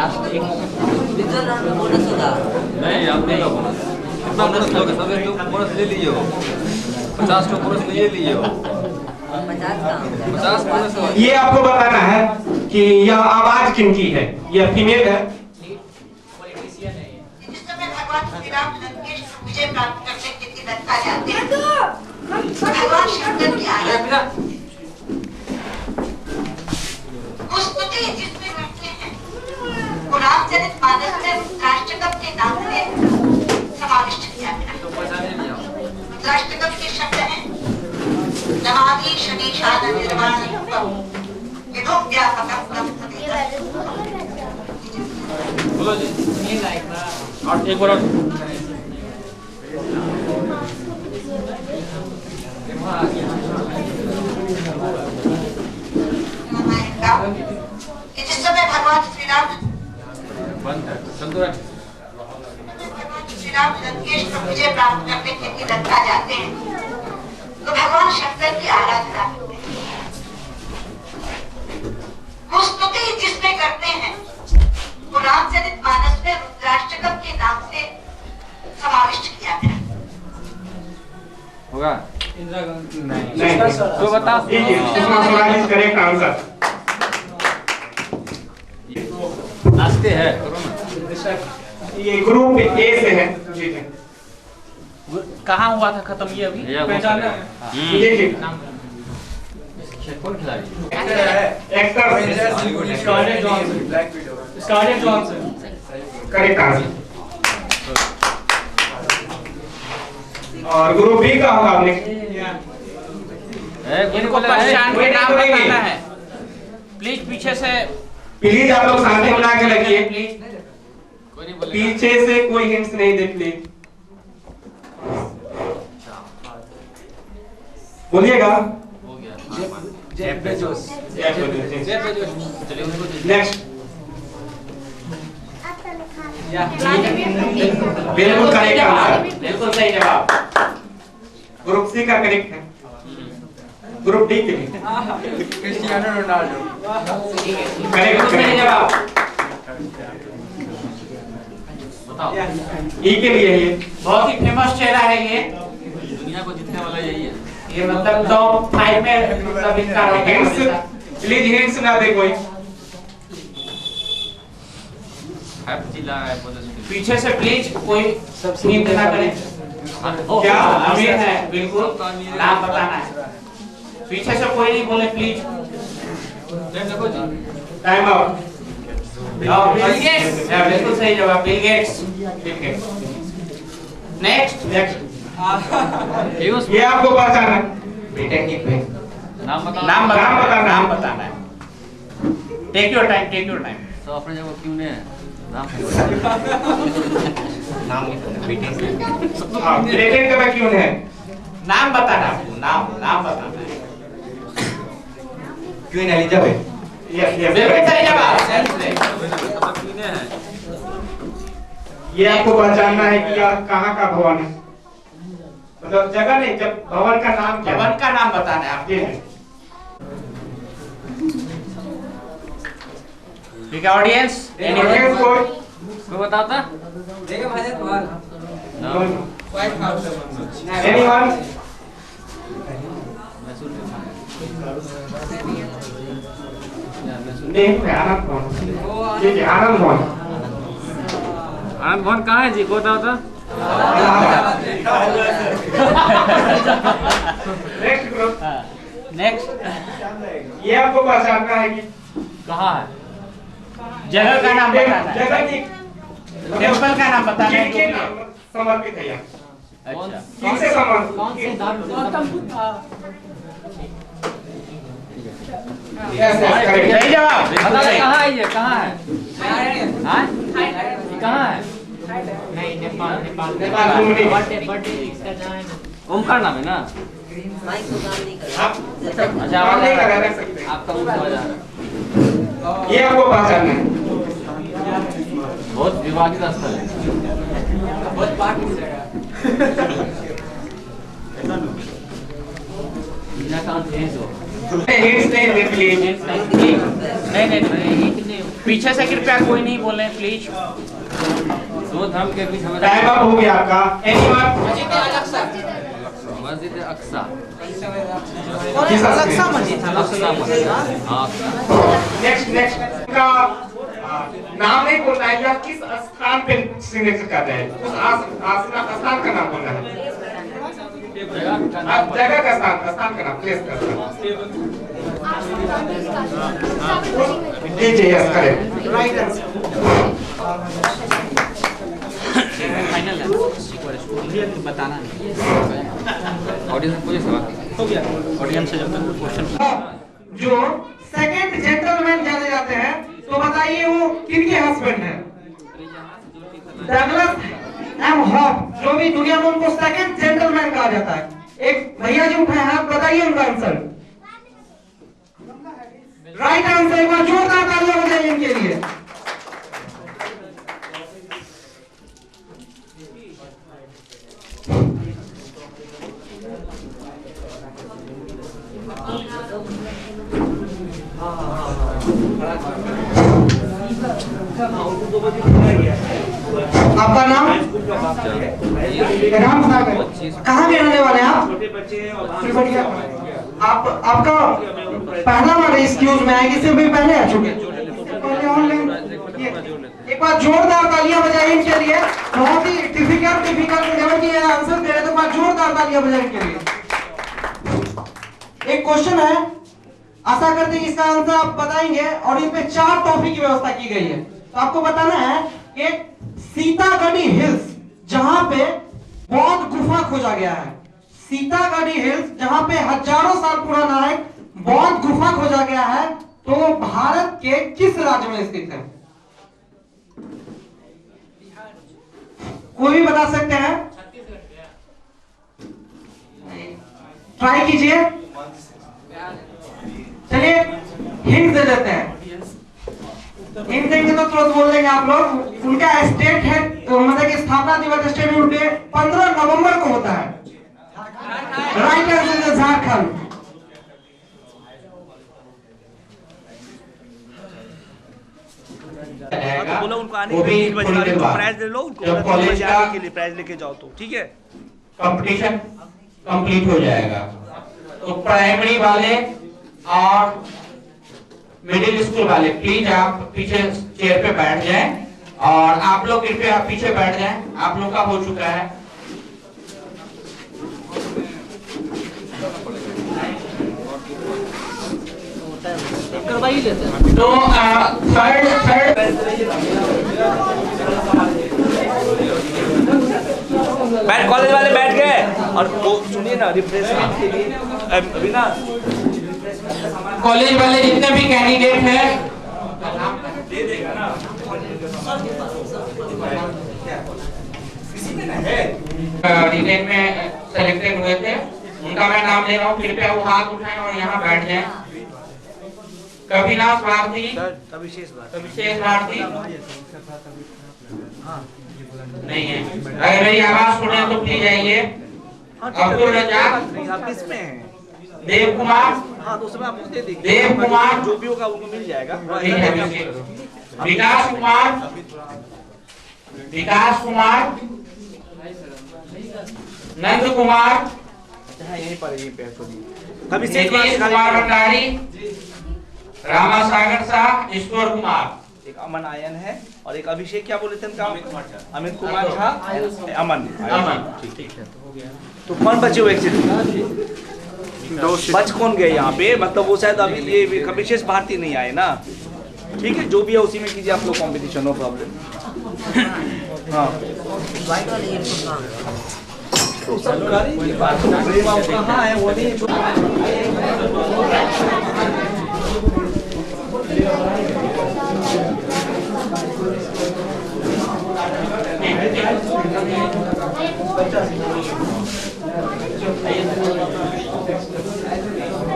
Last एक digital round में bonus होगा। नहीं आप नहीं लो बोनस। कितना बोनस लोगे? सबसे तुम बोनस ले लिए हो। 50 को बोनस ले लिए हो। 50 बोनस। ये आपको बताना है कि यह आवाज किनकी है। यह फीमेल है। पॉलिटिशियन है ये। जिस समय भगवान श्री राम लंकेश को विजय प्राप्त करने के लिए लंका जाते हैं, भगवान शंकर की आराधना उस स्तुति जिसमें करते हैं वो रामचरितमानस में रुद्राष्टकम के नाम से समाविष्ट किया गया। रुद्राष्टकम के शब्द हैं नमामि शनीशान निर्वाण रूपम विधुम व्यापकम तम तदेव। बोलो जी। सुनिएगा एक बार। और एक बार और। कि जिस समय भगवान श्री राम बंद है संतुलन। भगवान श्री राम लंकेश को विजय प्राप्त करने के लिए लंका जाते हैं तो भगवान शंकर की आराधना करते हैं। वो स्तुति जिसमें करते हैं वो रामचरितमानस में रुद्राष्टकम के नाम से समाविष्ट किया गया। होगा? नहीं तो बता। Sushma Swaraj correct answer. नाचते हैं करो ना। ये ग्रुप ए से है। जी जी कहाँ हुआ था खत्म ये अभी? पहचाना है। जी जी कौन खिलाड़ी? Actor Scarlett Johansson. Correct answer. और ग्रुप बी का होगा आपने। इनको पहचान के नाम बताना है। प्लीज पीछे से। प्लीज आप लोग शांति बना के रखिए। कोई नहीं बोलेगा। पीछे से कोई हिंट्स नहीं दे प्लीज। बोलिएगा। हो गया। Jeff Bezos. चलिए उनको नेक्स्ट। बिल्कुल करेक्ट आंसर। बिल्कुल सही जवाब। ग्रुप सी का करेक्ट है। ग्रुप डी के लिए क्रिस्टियानो रोनाल्डो। करेक्ट सही जवाब। बताओ। ई के लिए ये बहुत ही फेमस चेहरा है ये। दुनिया को जीतने वाला यही है। ये मतलब टॉप 5 में मतलब इनका हिंट्स प्लीज हिंट्स ना दे कोई। जिला है बोनस। पीछे से प्लीज कोई हिंट ना करे। क्या? अमीर है बिल्कुल। नाम बताना है। पीछे से कोई नहीं बोले प्लीज। देखो जी। Time out. Bill Gates. बिल्कुल सही जवाब Bill Gates. Next. Next use ये आपको पहचाना है। बेटे की पे नाम बताओ। नाम नाम बताना बताना। नाम बताना है। Take your time take your time. तो अपने जगह क्यों नहीं है? नाम हां बेटे का क्यों है? नाम बताना है। नाम नाम बताना है। Queen Elizabeth. यस यस बिल्कुल सही जवाब। क्यों नहीं है? ये आपको पहचानना है कि यह कहाँ का भवन है। मतलब जगह नहीं, जब भवन का नाम क्या है? भवन का नाम बताना है आप। जी जी ठीक है ऑडियंस। ऑडियंस कोई कोई बताता? एनीवन? नहीं आनंद भवन। जी जी आनंद भवन। आनंद भवन कहाँ है जी? को बताओ। Next group. नेक्स्ट। ये आपको पहचानना है कि कहाँ है? जगह का नाम बताना है। जगह की टेम्पल का नाम बताना है। किनके नाम समर्पित है यह? अच्छा। किनसे समर्पित? Gautam Buddha. Yes yes correct. सही जवाब। बिल्कुल बताओ सही। कहाँ है ये? कहाँ है? हाँ? ये कहाँ है? नहीं नेपाल नेपाल। नेपाल घूमने। बर्थडे इसका जहाँ है। ओमकार नाम है ना? माइक को काम नहीं कर आप अच्छा काम नहीं आप लगा सकते। आपका मुंह समझ आ रहा है। ये आपको पहचानना है। बहुत विवादित स्थल है। बहुत पार्क की जगह। बिना काम भेज दो। हिंट्स नहीं दे प्लीज। नहीं, पीछे से कृपया कोई नहीं बोले प्लीज। दो धाम के बीच हमारा टाइम अप हो गया आपका। एनीवन? मस्जिद अक्सा। अक्सा मस्जिद था। हाँ। नेक्स्ट का नाम नहीं बोलना है, या किस स्थान पे सिग्नेचर कर रहे हैं, उस स्थान का नाम बोलना है। आप जगह का स्थान का नाम, प्लेस का जी जी yes correct right answer. Final है बताना नहीं। ऑडियंस पूछे सवाल हो गया। ऑडियंस से जब तक क्वेश्चन जो सेकंड जेंटलमैन जाने जाते हैं, तो बताइए वो किनके हस्बैंड हैं? डगलस एम हॉप, जो भी दुनिया में उनको सेकंड जेंटलमैन कहा जाता है। एक भैया जी उठाए हाथ, बताइए उनका आंसर। Right answer. एक बार जोरदार तालियां बजाइए इनके लिए। आपका नाम? राम सागर। कहाँ के रहने वाले हैं आप? त्रिपटिया। आप आपका पहला बार एक्सक्यूज में आएगी, इससे भी पहले आ चुके? एक बार जोरदार तालियां बजाइए इनके लिए। बहुत ही डिफिकल्ट लेवल की आंसर दे रहे, तो बार जोरदार तालियां बजाइए इनके लिए। एक क्वेश्चन है, आशा करते हैं इसका आंसर आप बताएंगे, और इसमें 4 टॉपिक की व्यवस्था की गई है। तो आपको बताना है कि सीतागढ़ी हिल्स, जहां पे बौद्ध गुफा खोजा गया है, सीतागढ़ी हिल्स जहां पे हजारों साल पुराना एक बौद्ध गुफा खोजा गया है, तो वो भारत के किस राज्य में स्थित है? कोई भी बता सकते हैं? ट्राई कीजिए। चलिए हिंट दे देते हैं। हिंट देंगे तो तुरंत बोल देंगे आप लोग। उनका स्टेट है, मतलब कि स्थापना दिवस स्टेट उनके 15 नवंबर को होता है। राइट आंसर है झारखंड। तो बोलो उनको आने के लिए 3 बजे वाले को प्राइज ले लो, उनको कॉलेज आने के लिए प्राइज लेके जाओ, तो ठीक है। कंपटीशन कंप्लीट हो जाएगा। तो प्राइमरी वाले और मिडिल स्कूल वाले प्लीज आप पीछे चेयर पे बैठ जाएं, और आप लोग कृपया पीछे बैठ जाएं। आप लोग का हो चुका है। करवाई लेते हैं। तो थर्ड बैठ, कॉलेज वाले बैठ गए। और वो सुनिए ना, रिफ्रेशमेंट के लिए अभी ना कॉलेज वाले जितने भी कैंडिडेट हैं, दे देगा ना। रिटेन में सेलेक्टेड हुए थे, उनका मैं नाम ले रहा हूँ। कृपया वो हाथ उठाएं और यहाँ बैठ जाएं। कविनाश भारती, विशेष भारती नहीं है। अगर मेरी आवाज सुने तो प्लीज आइए। अब्दुल रजाक, किसमें है? देव कुमार, हाँ तो उसमें आपको दे देंगे। देव कुमार, जो भी होगा उनको मिल जाएगा। विकास कुमार, नंद कुमार, यहीं पर नीतीश कुमार भंडारी, रामा सागर शाह, ईश्वर कुमार, एक अमन आयन है, और एक अभिषेक क्या बोले थे उनका? अमित कुमार झा, अमन। ठीक है, हो गया। तो कौन बचे हुए एक्चुअली? बच कौन गए यहाँ पे? मतलब वो शायद अभी ये विशेष भारती नहीं आए ना। ठीक है, जो भी है उसी में कीजिए आप लोग कॉम्पिटिशन, नो प्रॉब्लम। हाँ व्हाइट वाले ईयरफोन कहाँ तो सरकारी बात कहाँ है वो नहीं।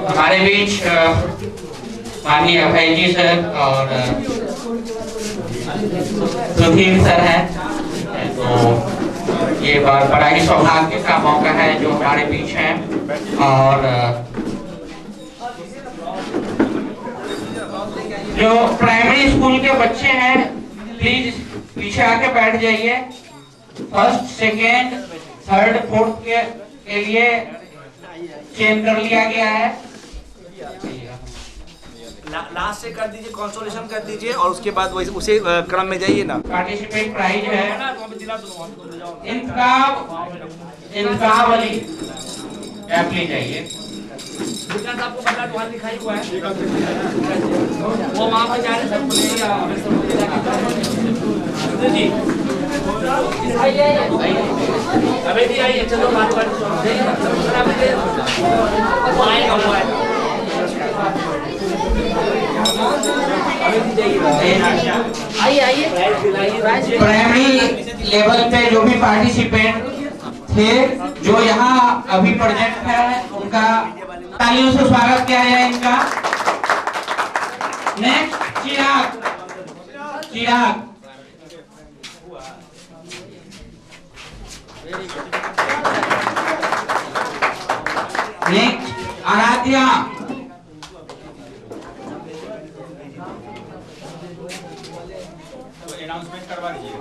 हमारे बीच माननीय अभय जी सर और सुधीर सर हैं। तो ये बड़ा ही सौभाग्य का मौका है जो हमारे बीच हैं, और जो प्राइमरी स्कूल के बच्चे हैं प्लीज पीछे आके बैठ जाइए। फर्स्ट, सेकेंड, थर्ड, फोर्थ के लिए चेंज कर लिया गया है। लास्ट से कर दीजिए, कंसोलेशन कर दीजिए और उसके बाद वही उसे क्रम में जाइए ना। पार्टिसिपेट प्राइज है इंकावली, आप ले जाइए। आपको पता वहाँ दिखाई हुआ है, वो वहाँ पर जा रहे सब जी। अबे जी आइए, चलो बात प्राइमरी लेवल पे जो भी पार्टिसिपेंट थे जो यहाँ अभी प्रेजेंट है उनका तालियों से स्वागत किया जाए इनका। नेक्स्ट चिराग, चिराग नेक्स्ट आराध्या, अनाउंसमेंट करवा दीजिए।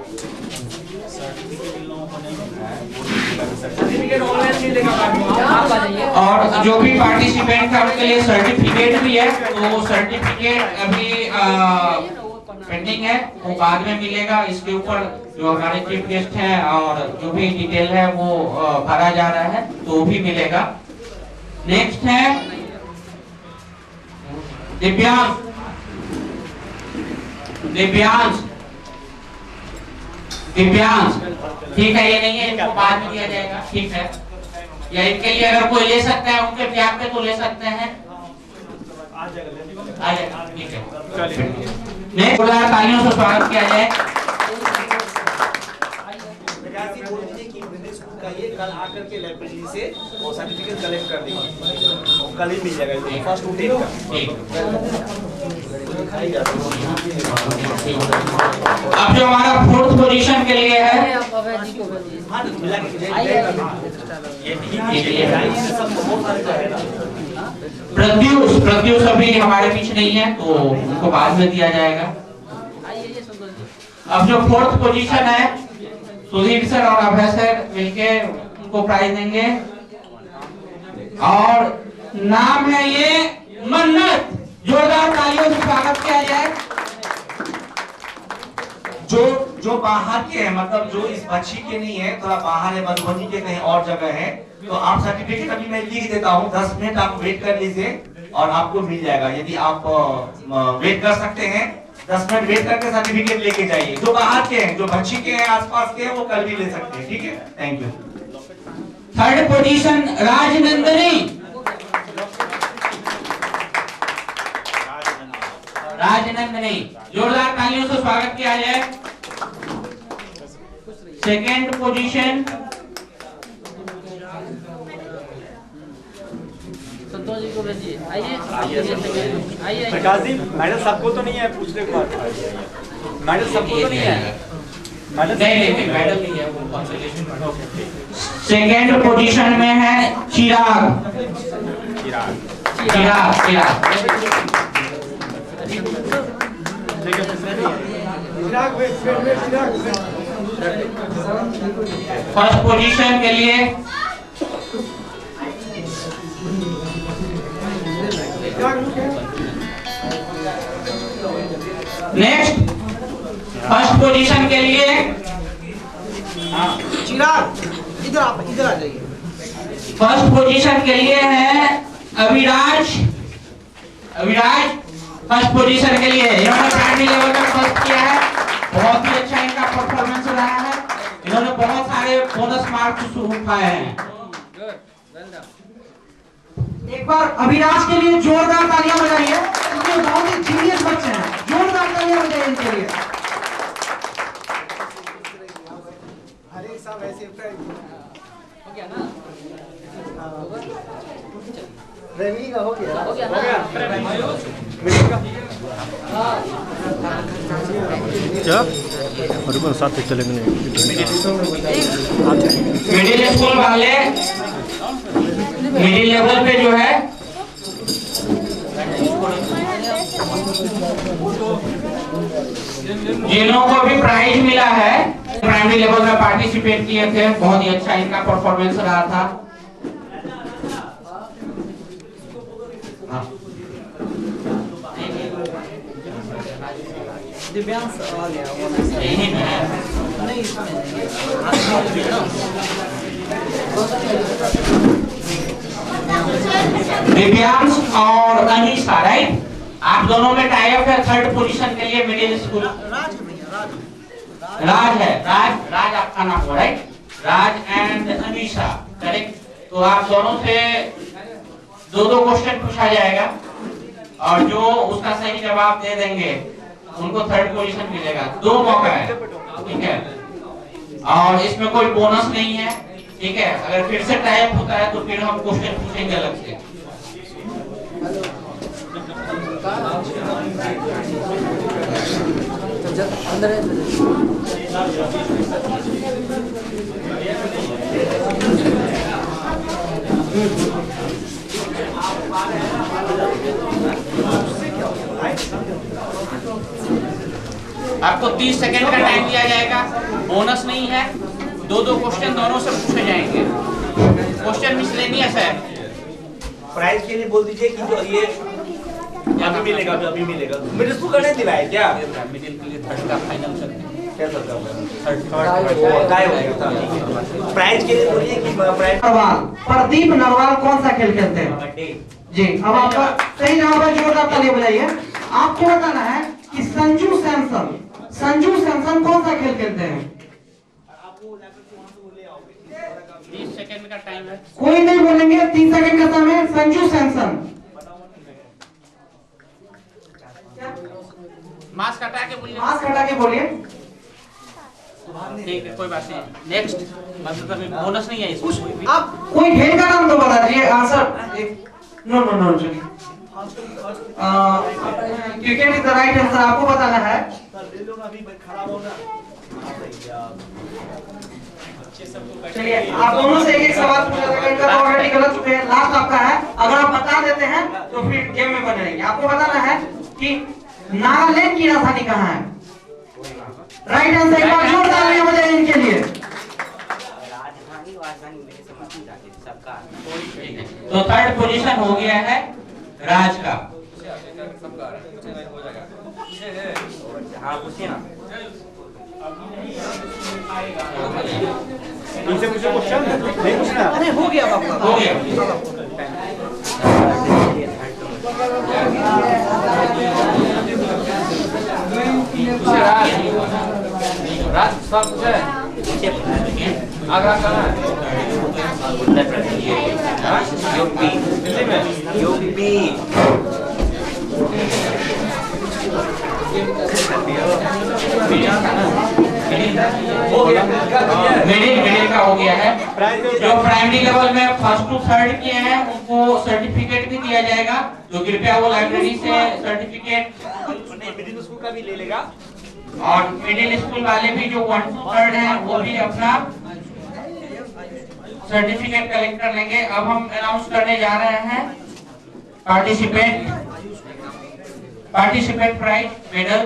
और जो भी पार्टिसिपेंट था उनके लिए सर्टिफिकेट भी है, तो सर्टिफिकेट अभी पेंडिंग है, वो बाद में मिलेगा। इसके ऊपर जो हमारे चीफ गेस्ट हैं और जो भी डिटेल है वो भरा जा रहा है, तो भी मिलेगा। नेक्स्ट है दिव्यांश, दिव्यांश, दिव्यांश, ठीक है, ये नहीं है, इनको बाद में दिया जाएगा, ठीक है। या इनके लिए अगर कोई ले सकता है उनके ब्याह पे तो ले सकते हैं, आ जाएगा, ठीक है। नेक्स्ट तालियों से स्वागत किया जाए। ये कल आकर के लाइब्रेरी से वो सर्टिफिकेट कलेक्ट कर देंगे, कल ही मिल जाएगा फर्स्ट उठे का। अब जो हमारा फोर्थ पोजीशन के लिए है प्रत्यूष, प्रत्यूष अभी हमारे बीच नहीं है तो उनको बाद में दिया जाएगा। अब जो फोर्थ पोजीशन है सुधीर सर और अभय सर मिलके उनको प्राइज देंगे और नाम है ये मन्नत, जोरदार तालियों से स्वागत किया जाए। जो बाहर के हैं, मतलब जो इस बच्ची के नहीं है, थोड़ा बाहर है, मधुबनी के कहीं और जगह है, तो आप सर्टिफिकेट अभी मैं लिख देता हूँ, 10 मिनट आप वेट कर लीजिए और आपको मिल जाएगा। यदि आप वेट कर सकते हैं 10 मिनट वेट करके सर्टिफिकेट लेके जाइए। जो बाहर के हैं, जो बच्ची के हैं, आसपास के हैं, वो कल भी ले सकते हैं, ठीक है। Thank you. Third position Rajnandini, Rajnandini, जोरदार तालियों से स्वागत किया जाए। सेकेंड पोजीशन संतोष जी को भेजिए, आइए आइए। प्रकाश जी, मेडल सबको तो नहीं है, पूछने के बाद मेडल सबको तो नहीं है, नहीं मेडल नहीं है, वो कंसोलेशन। सेकेंड पोजीशन में है चिराग, चिराग, चिराग, चिराग। फर्स्ट पोजीशन के लिए नेक्स्ट, फर्स्ट पोजीशन के लिए चिराग इधर आप इधर आ जाइए। फर्स्ट पोजीशन के लिए है अविराज, अविराज फर्स्ट पोजीशन के लिए। इन्होंने प्राइमरी लेवल में फर्स्ट किया है, बहुत ही अच्छा इनका परफॉर्मेंस रहा है। इन्होंने बहुत सारे बोनस मार्क्स उठाए हैं। एक बार अभिराज के लिए जोरदार तालियां बजाइए, क्योंकि बहुत ही जीनियस बच्चे हैं। जोरदार तालियां बजाइए इनके लिए। अरे सब ऐसे हो गया ना, रेमी का हो गया, हो गया क्या अरे मैं साथ चलेंगे मिडिल स्कूल वाले मिडिल लेवल पे जो है जिन लोगों को भी प्राइज मिला है, प्राइमरी लेवल में पार्टिसिपेट किए थे, बहुत ही अच्छा इनका परफॉर्मेंस रहा था। दिव्यांश आ गया वो यही में नहीं इसमें दिव्यांश और अनीशा, राइट? आप दोनों में टाई अप है थर्ड पोजीशन के लिए मिडिल स्कूल। राज है, राज आपका नाम है, right? Raj and Anisha, correct? तो आप दोनों से दो क्वेश्चन पूछा जाएगा और जो उसका सही जवाब दे देंगे उनको थर्ड पोजीशन मिलेगा। 2 मौका है, ठीक है? और इसमें कोई बोनस नहीं है, ठीक है? अगर फिर से टाई अप होता है तो फिर हम क्वेश्चन पूछेंगे अलग से। आपको 30 सेकंड का टाइम दिया जाएगा, बोनस नहीं है, 2 क्वेश्चन दोनों से पूछे जाएंगे। क्वेश्चन मिसलेनियस है। प्राइस के लिए बोल दीजिए कि जो ये अभी मिलेगा, अभी मिलेगा। मिडिल स्कूल का नहीं दिलाया क्या? मिडिल के लिए थर्ड का फाइनल करते हैं। क्या करता है? प्राइस के लिए बोलिए कि प्राइस। प्रदीप नरवाल कौन सा खेल खेलते हैं? जी, अब आपका सही जवाब है, जोरदार ताली बजाइए। आपको बताना है कि संजू सैमसन कौन सा खेल खेलते हैं? 30 सेकंड का टाइम है। कोई नहीं बोलेंगे, 30 सेकंड का समय। संजू सैमसन मास्क हटा के बोलिए। मास्क हटा के बोलिए। ठीक है, कोई बात नहीं। नेक्स्ट, मतलब अभी बोनस नहीं है इसमें। आप कोई खेल का नाम तो बता दीजिए। आंसर नो चलिए। Cricket is the right answer. आपको बताना है। चलिए, आप दोनों से एक सवाल पूछा था, इनका तो ऑलरेडी गलत चुके हैं। लास्ट आपका है, अगर आप बता देते हैं तो फिर गेम में बने रहेंगे। आपको बताना है कि नागालैंड की राजधानी कहाँ है? Right answer. एक बार जोरदार तालियां बजाइए इनके लिए। तो थर्ड पोजीशन हो गया है राज का। इनसे मुझे क्वेश्चन नहीं पूछना। अरे हो गया बाबा, हो गया। राज सब कुछ है। आगरा कहाँ है? उत्तर प्रदेश, यूपी। दिल्ली में? यूपी। मिडिल का हो गया है। जो प्राइमरी लेवल में फर्स्ट टू थर्ड किए हैं उनको सर्टिफिकेट भी दिया जाएगा, तो कृपया वो लाइब्रेरी से सर्टिफिकेट मिडिल स्कूल का भी ले लेगा। और मिडिल स्कूल वाले भी जो 1 to 3 हैं वो भी अपना सर्टिफिकेट कलेक्ट कर लेंगे। अब हम अनाउंस करने जा रहे हैं participate prize medal.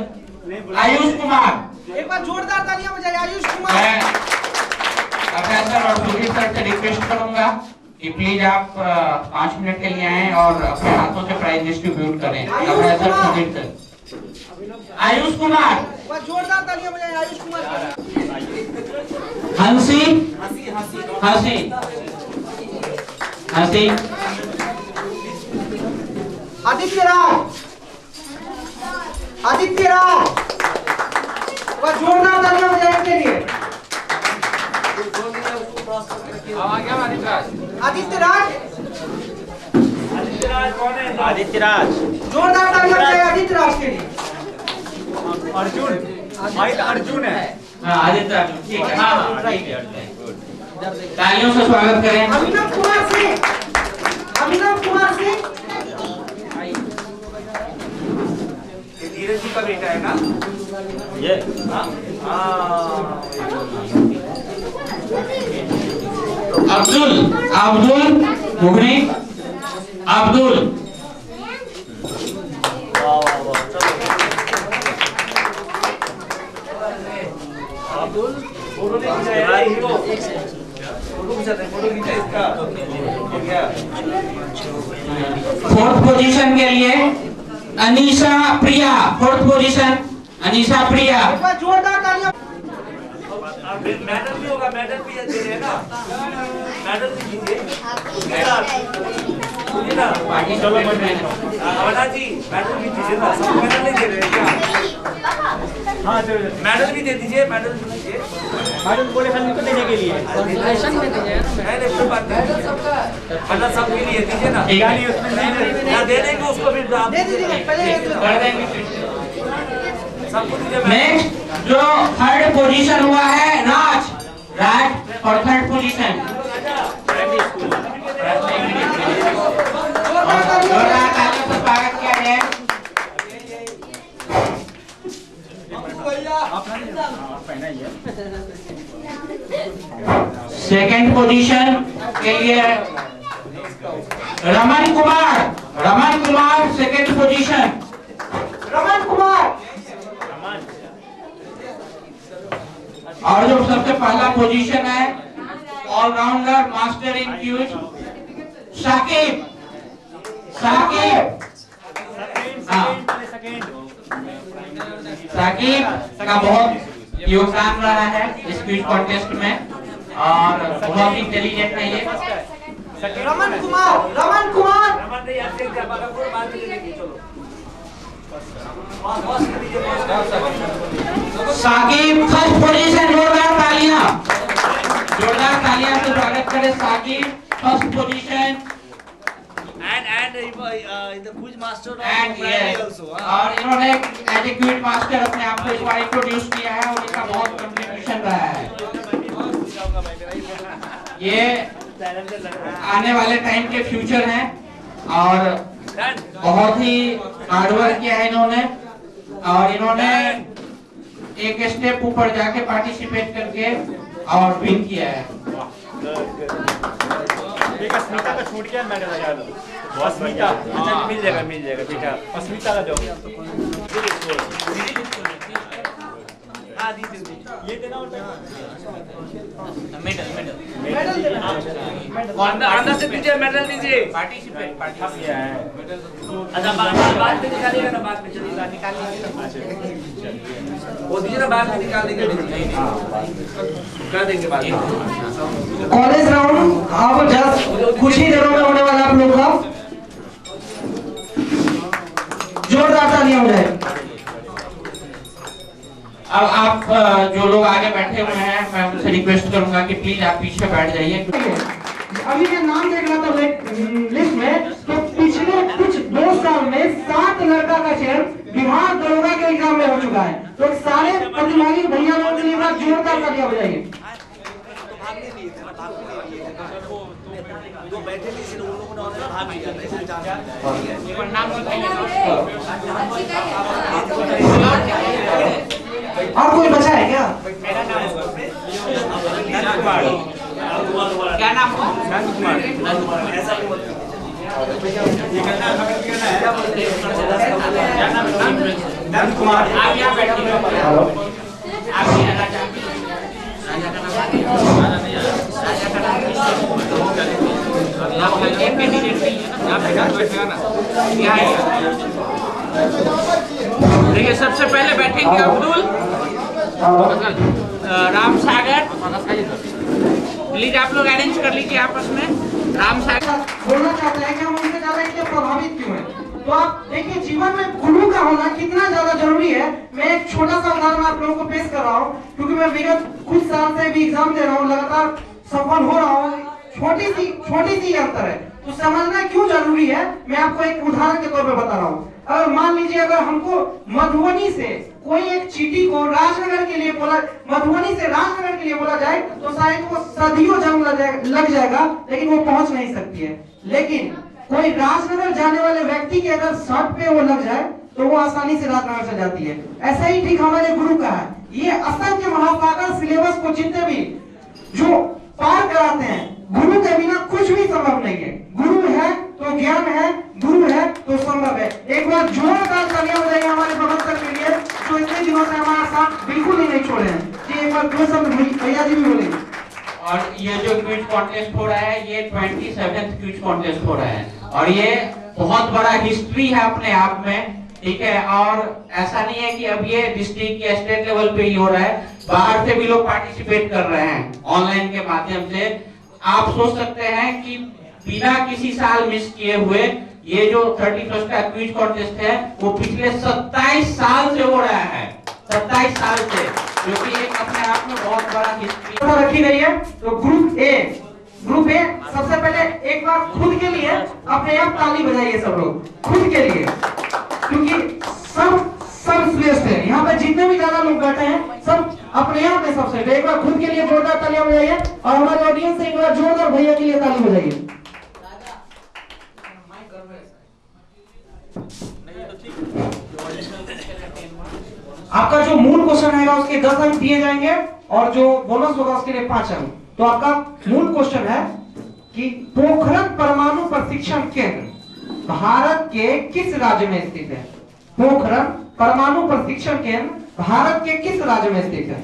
Ayush Kumar, एक बार जोरदार तालियां बजाइए। आयुष कुमार। मैं प्रोफेसर और सुधीर सर से रिक्वेस्ट करूंगा कि प्लीज आप 5 मिनट के लिए आएं और अपने हाथों से प्राइज डिस्ट्रीब्यूट करें। Professor Sudhir sir. आयुष कुमार, जोरदार तालियां बजाइए आयुष कुमार। हंसी, आदित्य राज, जोरदार तालियां बजाइए के लिए। आ गया आदित्य राज कौन है? आदित्य राज। जोरदार तालियां बजाइए आदित्य राज के लिए। अर्जुन है। आदित्य राज, ठीक है। हाँ, ठीक है। तालियों से स्वागत करें। अभिनव कुमार सिंह। धीरज जी का बेटा है ना ये? अब्दुल मुगनी। वाह वाह वाह। फोटो नहीं खींचा यार हीरो, फोटो खींचा इसका। हो गया। फोर्थ पोजीशन के लिए अनीशा प्रिया, फोर्थ पोजीशन अनीशा प्रिया। एक बार जोरदार तालियां। मेडल भी होगा, मेडल भी दे रहे हैं ना, मेडल भी दीजिए। सुनिए ना अवना जी, मेडल भी दीजिए ना, सब मेडल नहीं दे रहे हैं क्या? हाँ मेडल भी दे दीजिए, मेडल भी दीजिए। मेडल बोले खाली को देने के लिए कंसोलेशन में दीजिए ना नहीं कोई बात नहीं, मतलब सबके लिए दीजिए ना, ना दे देंगे उसको फिर आप दे दीजिए पहले सबको दीजिए। नेक्स्ट जो थर्ड पोजीशन हुआ है राज फॉर थर्ड पोजीशन। जोरदार तालियों से स्वागत किया जाए। सेकंड पोजीशन के लिए रमन कुमार सेकंड पोजीशन। रमन कुमार। और जो सबसे पहला पोजीशन है all rounder master in quiz Saqib. Saqib का बहुत योगदान रहा है इस क्विज कॉन्टेस्ट में और बहुत इंटेलिजेंट है ये। रमन कुमार। Saqib first position. जोरदार तालियां से स्वागत करें Saqib first position. and in the quiz master and और इन्होंने एज ए क्विज मास्टर अपने आप को इस बार इंट्रोड्यूस किया है और इनका बहुत कंट्रीब्यूशन रहा है। ये आने वाले टाइम के फ्यूचर हैं और बहुत ही हार्डवर्क किया है इन्होंने और इन्होंने एक स्टेप ऊपर जाके पार्टिसिपेट करके और विन किया है। अस्मिता का छूट गया मेडल यार। अस्मिता अच्छा मिल जाएगा बेटा। अस्मिता का दो। ये देना और मेडल अंदर से दीजिए, मेडल दीजिए। पार्टिसिपेट अच्छा बाद में निकालिएगा ना, बाद में चलिएगा वो दीजिए ना, बाद में निकाल देंगे, कर देंगे बाद में। कॉलेज राउंड अब जस्ट कुछ ही देरों में होने वाला आप लोग का। जोरदार तालियां हो जाए। अब आप जो लोग आगे बैठे हुए हैं मैं उनसे रिक्वेस्ट करूंगा कि प्लीज आप पीछे बैठ जाइए। अभी मैं नाम देख रहा था लिस्ट में तो पिछले कुछ 2 साल में 7 लड़का का चयन बिहार दरोगा के एग्जाम में हो चुका है। तो सारे प्रतिभागी भैया लोगों के लिए जोरदार तालियां बजाइए। जो बैठे थे उन लोगों ने भाग लिया और कोई बचा है क्या? मेरा नाम क्या नाम है? नंद कुमार। आप यहाँ बैठिए। आप यहाँ राजा का नाम एक कैंडिडेट नहीं है ना, आप बैठेगा ना यहाँ। देखिए सबसे पहले बैठेंगे अब्दुल राम सागर। प्लीज आप लोग अरेंज कर लीजिए आपस में। राम सागर बोलना चाहते हैं कि हम उनसे ज्यादा इसलिए प्रभावित क्यों हैं। तो आप देखिए जीवन में गुरु का होना कितना ज्यादा जरूरी है। मैं एक छोटा सा उदाहरण आप लोगों को पेश कर रहा हूँ क्योंकि मैं विगत कुछ साल से भी एग्जाम दे रहा हूँ, लगातार सफल हो रहा हूँ। छोटी सी अंतर है तो समझना क्यों जरूरी है मैं आपको एक उदाहरण के तौर पे बता रहा हूँ। अगर मान लीजिए अगर हमको मधुबनी से कोई एक चीटी को राजनगर के लिए बोला, मधुबनी से राजनगर के लिए बोला जाए तो शायद वो सदियों जंग लग जाएगा लेकिन वो पहुंच नहीं सकती है। लेकिन कोई राजनगर जाने वाले व्यक्ति के अगर शर्ट पे वो लग जाए तो वो आसानी से राजनगर से जाती है। ऐसा ही ठीक हमारे गुरु का है। ये असंख्य महासागर सिलेबस को जितने भी जो पार कराते हैं, गुरु के बिना कुछ भी संभव नहीं है। गुरु है तो ज्ञान है, गुरु है तो संभव है। एक बार जोरदार तालियां हो जाएगी हमारे प्रबंधक के लिए जो इतने दिनों से हमारा साथ बिल्कुल ही नहीं छोड़े हैं। जी एक बार दो शब्द भैया जी भी बोलेंगे। और ये जो क्विज कॉन्टेस्ट हो रहा है ये 27th क्विज कॉन्टेस्ट हो रहा है और ये बहुत बड़ा हिस्ट्री है अपने आप में, ठीक है। और ऐसा नहीं है कि अब ये डिस्ट्रिक्ट या स्टेट लेवल पे ही हो रहा है, बाहर से भी लोग पार्टिसिपेट कर रहे हैं ऑनलाइन के माध्यम से। आप सोच सकते हैं कि बिना किसी साल मिस किए हुए ये जो 31st का क्विज कॉन्टेस्ट है वो पिछले 27 साल से हो रहा है, 27 साल से, जो कि एक अपने आप में बहुत बड़ा हिस्ट्री रखी गई है। तो ग्रुप ए सबसे पहले एक बार खुद के लिए अपने आप ताली बजाइए सब लोग, खुद के लिए, क्योंकि सब श्रेष्ठ है। यहाँ पे जितने भी ज्यादा लोग बैठे हैं सब अपने आप में सबसे श्रेष्ठ। एक बार खुद के लिए जोरदार तालियां बजाइए और हमारे ऑडियंस से एक बार जोरदार भैया के लिए ताली बजाइए। आपका जो मूल क्वेश्चन रहेगा उसके 10 अंक दिए जाएंगे और जो बोनस होगा उसके लिए 5 अंक। तो आपका मूल क्वेश्चन है कि पोखरण परमाणु प्रशिक्षण केंद्र भारत के किस राज्य में स्थित है? पोखरण परमाणु प्रशिक्षण केंद्र भारत के किस राज्य में स्थित है?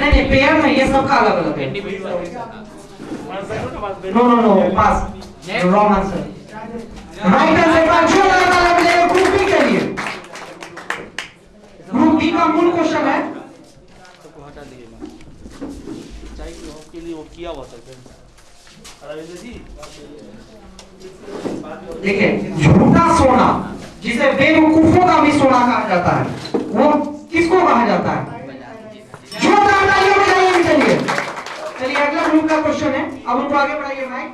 नहीं पेयर नहीं, ये सबका अलग अलग है। नो पास, रॉन्ग आंसर। राइट आंसर का जो लगा मिलेगा ग्रुप बी के लिए। ग्रुप बी का मूल क्वेश्चन है, देखिए झूठा सोना जिसे बेवकूफों का भी सोना कहा जाता है वो किसको कहा जाता है? चलिए अगला ग्रुप का क्वेश्चन है, अब उनको आगे बढ़ाइए माइक।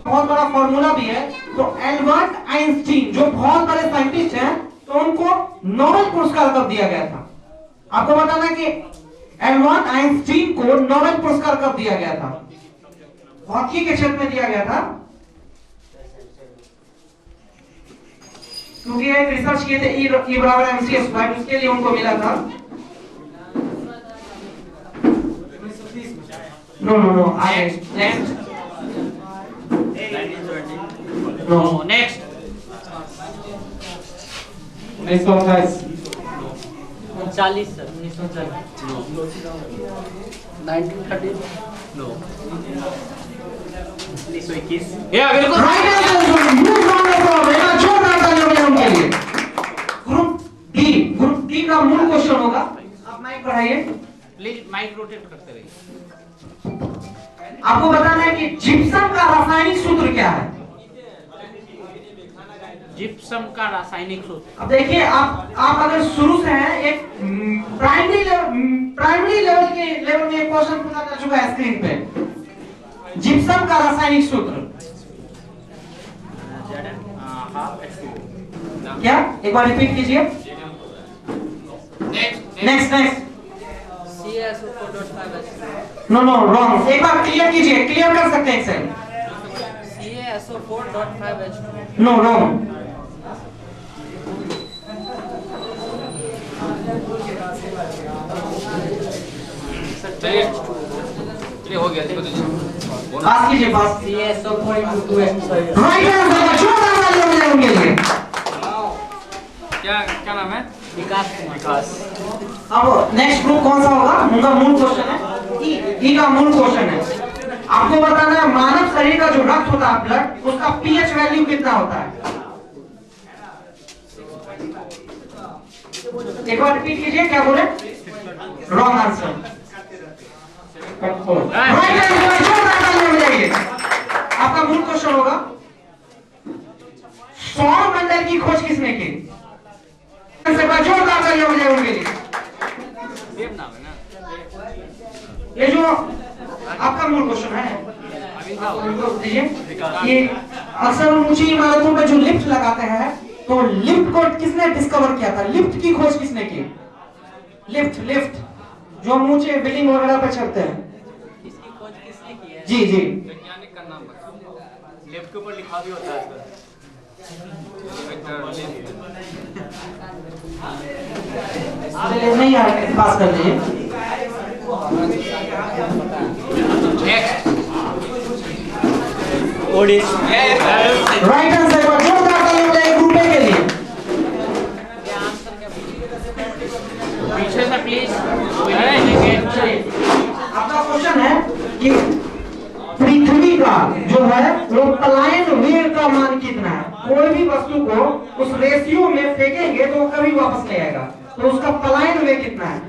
बहुत बड़ा फॉर्मूला भी है। तो एल्बर्ट आइंस्टीन जो बहुत बड़े साइंटिस्ट हैं, तो उनको नोबेल पुरस्कार कब दिया गया था? आपको बताना कि एल्बर्ट आइंस्टीन को नोबेल पुरस्कार कब दिया गया था? हॉकी के क्षेत्र में दिया गया था, क्योंकि एक रिसर्च किए थे E बराबर MC स्क्वायर, उसके लिए उनको मिला था। नो आगे नेक्स्ट नेक्स्ट 1928 39 सर 1930 1921 या बिल्कुल राइट आंसर। ग्रुप डी का मूल क्वेश्चन होगा, आप माइक बढ़ाइए। प्लीज माइक रोटेट करते रहिए। आपको बताना है कि जिप्सम का रासायनिक सूत्र क्या है? जिप्सम का रासायनिक सूत्र, अब देखिए आप अगर शुरू से हैं, एक प्राइमरी लेवल में एक क्वेश्चन पूछा जा चुका है स्क्रीन पे। जिप्सम का रासायनिक सूत्र क्या? एक बार रिपीट कीजिए। नेक्स्ट CaSO4.5H2 नो रॉन्ग, एक बार क्लियर कीजिए, क्लियर कर सकते हैं सर। CaSO4.5H2 no wrong. चलिए हो गया, इसको दीजिए। पास कीजिए, पास। CaSO4.2H2 राइट आंसर, जोरदार तालियां बजाइए उनके लिए। क्या नाम है? विकास। अब नेक्स्ट ग्रुप कौन सा होगा? उनका मूल क्वेश्चन है ई का मूल क्वेश्चन है। आपको बताना है मानव शरीर का जो रक्त होता है, ब्लड, उसका पीएच वैल्यू कितना होता है? एक बार रिपीट कीजिए, क्या बोले? Wrong answer. राइट आंसर, जोरदार तालियां बजाइए। आपका मूल क्वेश्चन होगा सौर मंडल की खोज किसने की? जोरदार तालियां बजाइए उनके लिए। सेम नाम है ना? ये जो आपका मूल क्वेश्चन है ये अक्सर ऊंची इमारतों पे जो लिफ्ट लगाते हैं, तो लिफ्ट को किसने डिस्कवर किया था? लिफ्ट की खोज किसने की? लिफ्ट जो हम ऊंचे बिल्डिंग वगैरह पे चढ़ते हैं, इसकी खोज किसने की है? जी वैज्ञानिक का नाम बताओ। लेफ्ट के ऊपर लिखा भी होता है इसका। नहीं यार, पास कर दीजिए। नेक्स्ट राइट आंसर जो है वो पलायन वेग का मान कितना है। कोई भी वस्तु को उस रेशियो में फेंकेंगे तो वो कभी वापस नहीं आएगा, तो उसका पलायन वेग कितना है।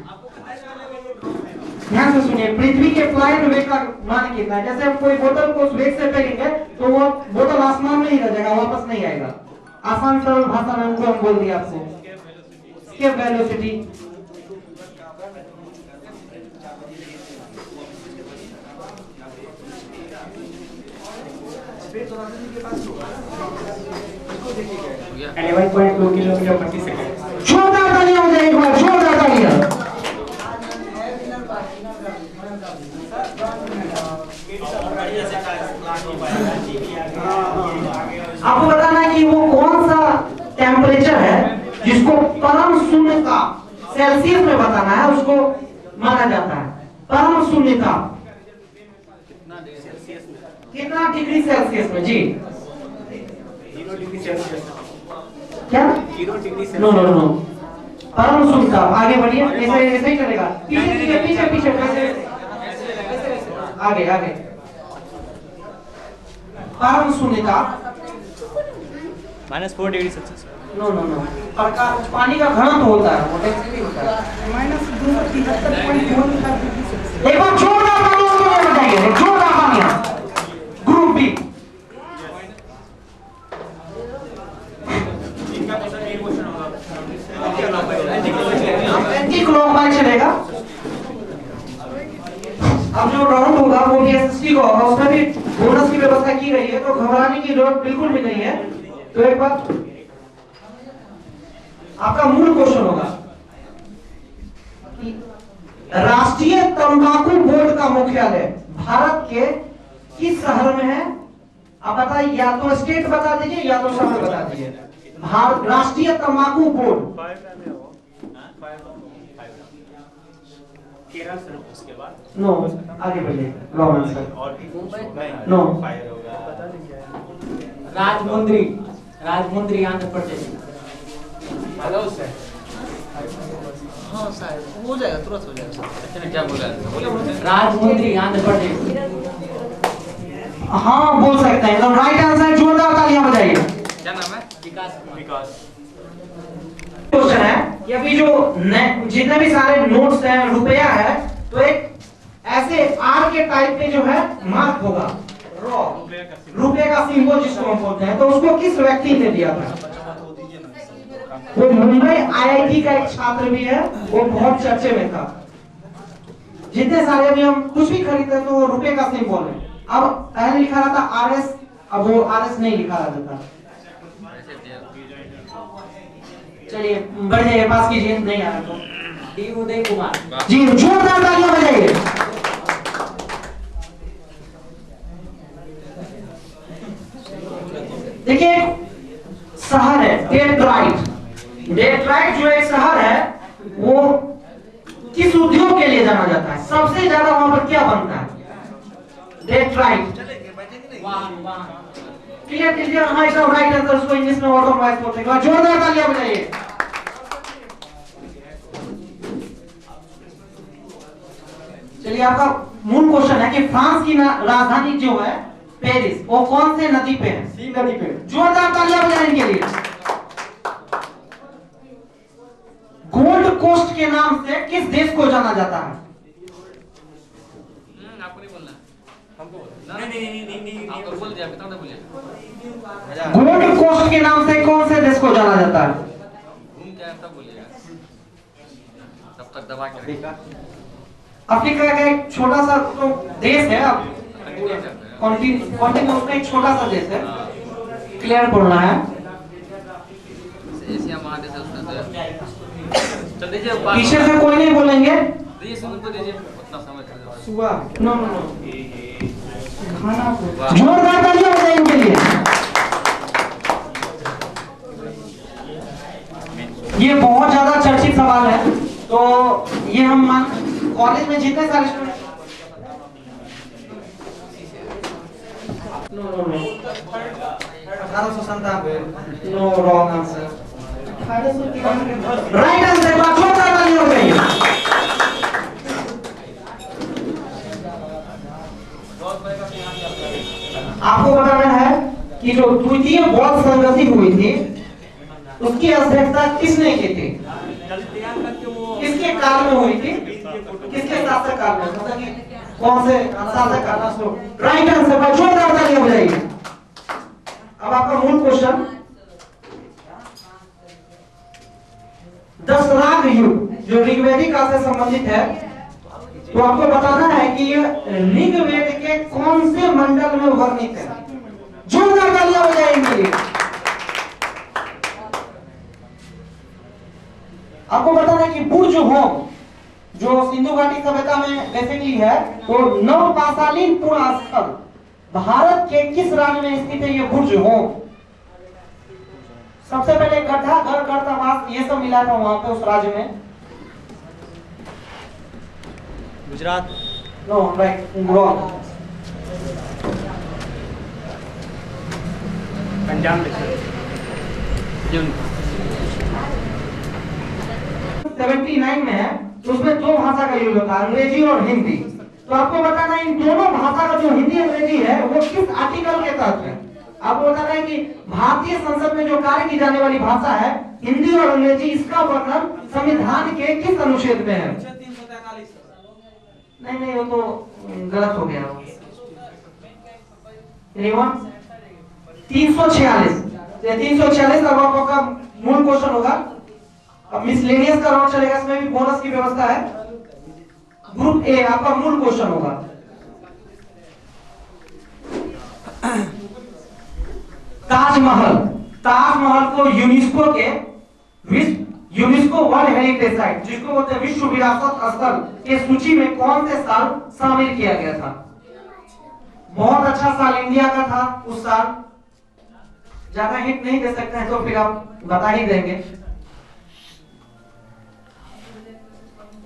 ध्यान से सुनिए, पृथ्वी के पलायन वेग का मान कितना है। जैसे हम कोई बोतल को उस वेग से फेंकेंगे तो वो बोतल आसमान में ही रह जाएगा, वापस नहीं आएगा। आसान सरल भाषा में उनको हम बोल दिया आपको स्केप वेलोसिटी। And 1.2 किलोमीटर प्रति सेकंड। जोरदार तालियां हो जाए एक बार, जोरदार तालियां। आपको बताना है कि वो कौन सा टेम्परेचर है जिसको परम शून्यता सेल्सियस में बताना है, उसको माना जाता है परम शून्यता। कितना डिग्री सेल्सियस में जी? 0 डिग्री सेल्सियस। क्या? 0 degree Celsius. No no no, परम शून्यता। आगे बढ़िए, ऐसे ही चलेगा। पीछे पीछे पीछे पीछे आगे आगे। परम शून्यता -4 degree Celsius. No no no, प्रकाश पानी का घनत्व होता है, वो डेंसिटी होता है। एक बार जोरदार तालियां बजाइए, जोरदार तालियां। ग्रुप बी एंटी क्लॉकवाइज चलेगा। अब जो राउंड होगा वो भी एसएसटी का होगा, उसमें भी बोनस की व्यवस्था की गई है, तो घबराने की जरूरत बिल्कुल भी नहीं है। तो एक बार आपका मूल क्वेश्चन होगा, राष्ट्रीय तंबाकू बोर्ड का मुख्यालय भारत के किस शहर में है? आप बताइए, या तो स्टेट बता दीजिए या तो शहर बता दीजिए। भारत राष्ट्रीय तंबाकू बोर्ड केरल सर, उसके बाद नो, आगे बढ़िए। Wrong answer. No, Rajahmundry Andhra Pradesh. Hello sir. हाँ शायद हो जाएगा, तुरंत हो जाएगा सर। क्या बोला है? बोले राजमुंद्री आंध्र प्रदेश। हाँ बोल सकते हैं, एकदम राइट आंसर। जोरदार तालियां बजाइए। क्या नाम है? विकास। क्वेश्चन है कि अभी जो जितने भी सारे नोट्स हैं, रुपया है, तो एक ऐसे आर के टाइप में जो है मार्क होगा, रॉ रुपये का सिंबल जिसको हम बोलते हैं, तो उसको किस व्यक्ति ने दिया था? वो मुंबई आईआईटी का एक छात्र भी है, वो बहुत चर्चे में था। जितने सारे अभी हम कुछ भी खरीदते हैं तो वो रुपये का सिंबल है। अब पहले लिखा रहा था आरएस, अब वो आरएस नहीं लिखा रहता था। चलिए बढ़ जाइए, पास कीजिए, नहीं आ रहा तो। डी उदय कुमार जी, जोरदार तालियां बजाइए। देखिए शहर है डेट्रॉइट। डेट्रॉइट जो एक शहर है वो किस उद्योग के लिए जाना जाता है? सबसे ज्यादा वहां पर क्या बनता है? डेट्रॉइट। क्लियर कीजिए। हाँ एकदम राइट आंसर, उसको इंग्लिश में ऑटोमोबाइल बोलते हैं। जोरदार तालियां बजाइए। चलिए आपका मूल क्वेश्चन है कि फ्रांस की राजधानी जो है पेरिस, वो कौन से नदी पे है? सी नदी पे। जोरदार तालियां बजाएं इनके लिए। गोल्ड कोस्ट के नाम से किस देश को जाना जाता है? आपको नहीं बोलना, हमको बोलना। नहीं आपको बोल दिया, कितना बोलिए। गोल्ड कोस्ट के नाम से कौन से देश को जाना जाता है? घूम क्या है तब बोलिएगा, तब तक दबा के रखिएगा। अफ्रीका का एक छोटा सा तो देश है, कॉन्टिनेंट में एक छोटा सा देश है। क्लियर बोलना है। एशिया महादेश है उसमें से। चल दीजिए, पीछे से कोई नहीं बोलेंगे। दीजिए सुन को दीजिए, उतना समझ लीजिए। सुबह नो नो नो, जोरदार तालियां बजाएं इनके लिए। ये बहुत ज्यादा चर्चित सवाल है, तो ये हम कॉलेज में जितने सारे student no no no 1897 no, wrong answer. 1893 right answer. जोरदार तालियां बजाइए। आपको बताना है कि जो द्वितीय बौद्ध संगति हुई थी उसकी अध्यक्षता किसने की थी, किसके काल में हुई थी, किसके शासक काल में, मतलब कि कौन से शासक काल में। राइट आंसर पर जोरदार तालियां बजाइए। अब आपका मूल क्वेश्चन, दशराग युग जो ऋग्वेदिक काल से संबंधित है, तो आपको बताना है कि ये ऋग्वेद के कौन से मंडल में वर्णित है। जोरदार तालियां बजाइए इनके लिए। आपको बताना है कि बुर्ज होम जो सिंधु घाटी सभ्यता में बेसिकली है, तो नवपाषाणीन पुरास्थल भारत के किस राज्य में स्थित है ये बुर्ज होम। सबसे पहले गड्ढा घर गर्तावास ये सब मिला था वहां पे उस राज्य में। Gujarat. No right, wrong. Punjab. 79 में है, तो उसमें दो भाषा का यूज होता है, अंग्रेजी और हिंदी। तो आपको बताना है इन दोनों भाषा का जो हिंदी अंग्रेजी है वो किस आर्टिकल के तहत है। आपको बताना है कि भारतीय संसद में जो कार्य की जाने वाली भाषा है हिंदी और अंग्रेजी, इसका वर्णन संविधान के किस अनुच्छेद में है। नहीं वो तो गलत हो गया। 346। 346 अब आपका मूल क्वेश्चन होगा। अब मिसलेनियस का राउंड चलेगा, इसमें भी बोनस की व्यवस्था है। ग्रुप ए आपका मूल क्वेश्चन होगा। ताजमहल को यूनेस्को वर्ल्ड हेरिटेज साइट जिसको बोलते हैं विश्व विरासत स्थल के सूची में कौन से साल शामिल किया गया था। बहुत अच्छा साल इंडिया का था उस साल। ज्यादा हिंट नहीं दे सकते हैं तो फिर आप बता ही देंगे।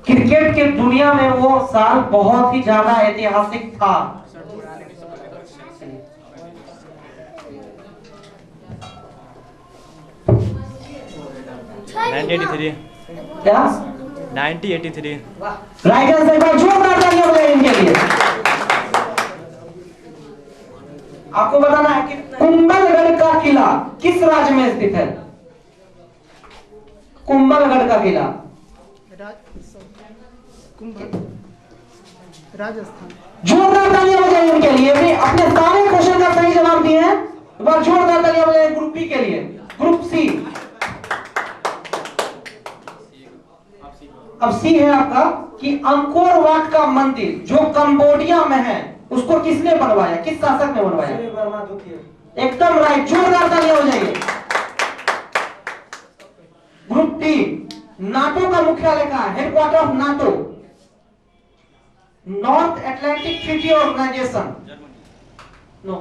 क्रिकेट के दुनिया में वो साल बहुत ही ज्यादा ऐतिहासिक था। क्या 1983। राइट आंसर पर जोरदार तालियां बजाइए इनके लिए। आपको बताना है कि कुंभलगढ़ का किला किस राज्य में स्थित है। कुंभलगढ़ का किला राजस्थान। जोरदार तालियां बजाइए इनके लिए। भी अपने सारे क्वेश्चन का सही जवाब दिए हैं, एक बार जोरदार तालियां बजाइए ग्रुप बी के लिए। ग्रुप सी, अब सी है आपका कि अंकोर वाट का मंदिर जो कंबोडिया में है उसको किसने बनवाया, किस शासक ने बनवाया। एकदम राइट, जोरदार तालियां बजाइए। ग्रुप टी, नाटो का मुख्यालय कहां है, headquarter of NATO. North Atlantic Treaty Organization. No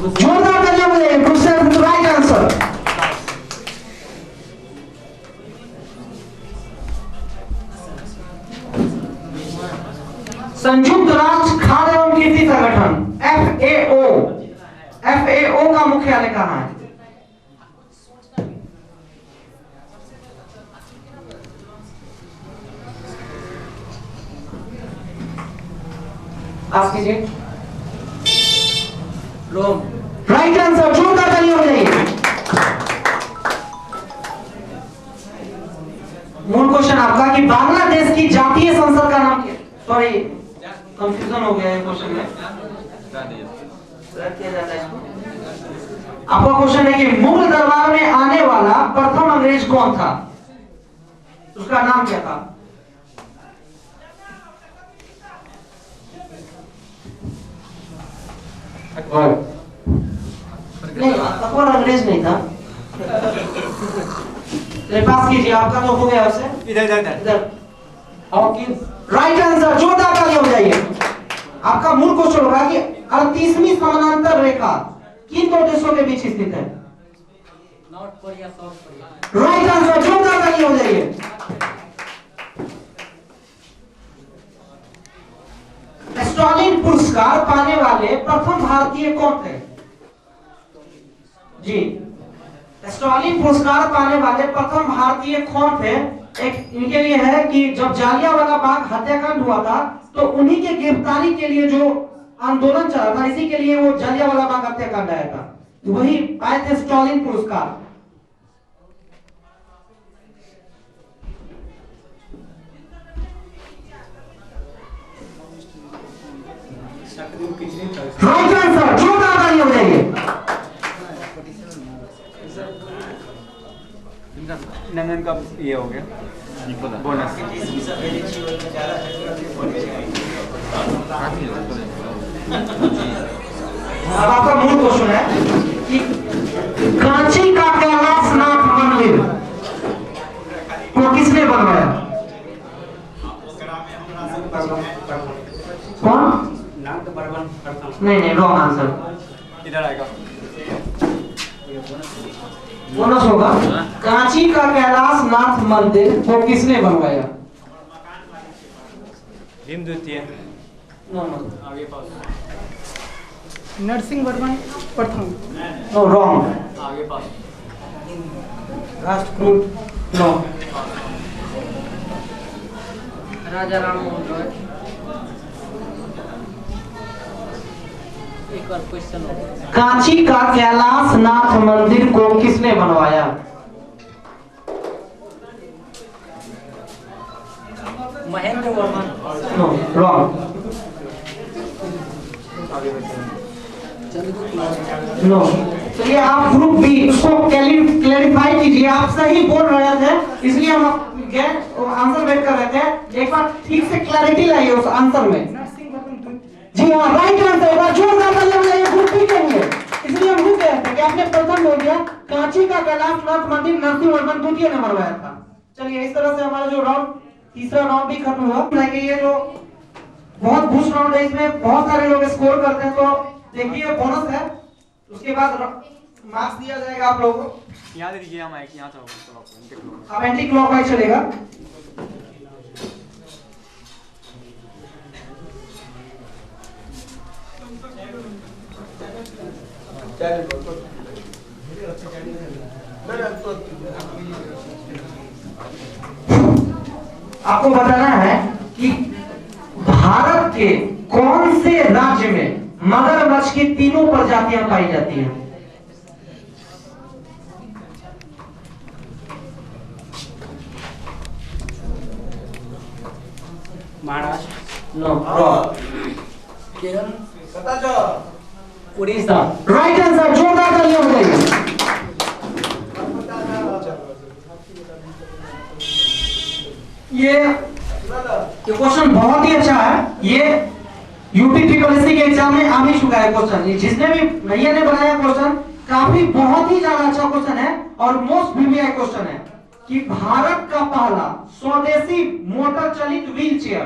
जोरदार तालियां बजाइए। Brussels right answer. संयुक्त राष्ट्र खाद्य एवं कृषि संगठन FAO का मुख्यालय कहां है। आप कीजिए। रोम। राइट आंसर, जोरदार तालियां बजाइए। मूल क्वेश्चन आपका कि बांग्लादेश की जातीय संसद का नाम क्या। सॉरी कंफ्यूजन हो गया है क्वेश्चन में। रख किया जाता है इसको। आपका क्वेश्चन है कि मुगल दरबार में आने वाला प्रथम अंग्रेज कौन था, उसका नाम क्या था। नहीं अकबर अंग्रेज नहीं था। पास कीजिए, आपका तो हो गया उससे। इधर राइट आंसर, जोरदार तालियां बजाइए। आपका मूल क्वेश्चन होगा कि 38वीं समानांतर रेखा किन दो देशों के बीच स्थित है। North Korea, south Korea. Right answer, जोरदार तालियां बजाइए। स्टालिन पुरस्कार पाने वाले प्रथम भारतीय कौन थे। स्टॉलिन पुरस्कार पाने वाले प्रथम भारतीय कौन थे? एक इनके लिए है कि जब जालियांवाला बाग हत्याकांड हुआ था तो उन्हीं के गिरफ्तारी के लिए जो आंदोलन चला था, इसी के लिए वो जालियांवाला बाग हत्याकांड आया था, तो वही पाए थे स्टॉलिन पुरस्कार। राइट आंसर, जोरदार ताली हो जाएगी। नंदन का ये हो गया बोनस। अब आपका मूल क्वेश्चन है कि कांची का कैलाशनाथ मंदिर को किसने बनवाया? कौन? नहीं, रॉन्ग आंसर। इधर आएगा बोनस होगा। कांची का कैलाशनाथ मंदिर को किसने बनवाया? भीम द्वितीय। आगे पास नरसिंहवर्मन प्रथम। No, wrong. आगे पास राष्ट्रकूट, नो। राजा राम मोहन रॉय। एक और क्वेश्चन हो। कांची का कैलाशनाथ मंदिर को किसने बनवाया? Mahendra Varman. No, wrong. No, चलिए आप ग्रुप बी उसको क्लैरिफाई कीजिए। आप सही बोल रहे थे इसलिए हम आंसर वेट कर रहे थे। एक बार ठीक से क्लैरिटी लाइए उस आंसर में। जी हाँ, राइट आंसर। जोरदार ताली बजाइए ग्रुप बी के लिए। इसलिए हम रुक गए थे कि आपने प्रथम बोल दिया। कांची का कैलाशनाथ मंदिर नरसिंहवर्मन द्वितीय ने बनवाया था। चलिए इस तरह से हमारा जो राउंड, तीसरा राउंड भी खत्म हुआ। ये जो बहुत बूस्ट राउंड है, इसमें बहुत सारे लोग स्कोर करते हैं, तो देखिए बोनस है, उसके बाद मार्क्स दिया जाएगा आप लोगों को। याद रखिए हम आए यहाँ था अब एंटी क्लॉकवाइज चलेगा। आपको बताना है कि भारत के कौन से राज्य में मगरमच्छ की तीनों प्रजातियां पाई जाती हैं? Maharashtra. No, Kerala. Orissa. Right answer, जोरदार तालियां हो जाएगी। ये क्वेश्चन बहुत ही अच्छा है। ये यूपी पीपीएससी के एग्जाम में आ भी चुका है क्वेश्चन। जिसने भी भैया ने बनाया क्वेश्चन काफी बहुत ही ज्यादा अच्छा क्वेश्चन है और मोस्ट वीवीआई क्वेश्चन है कि भारत का पहला स्वदेशी मोटर चलित व्हील चेयर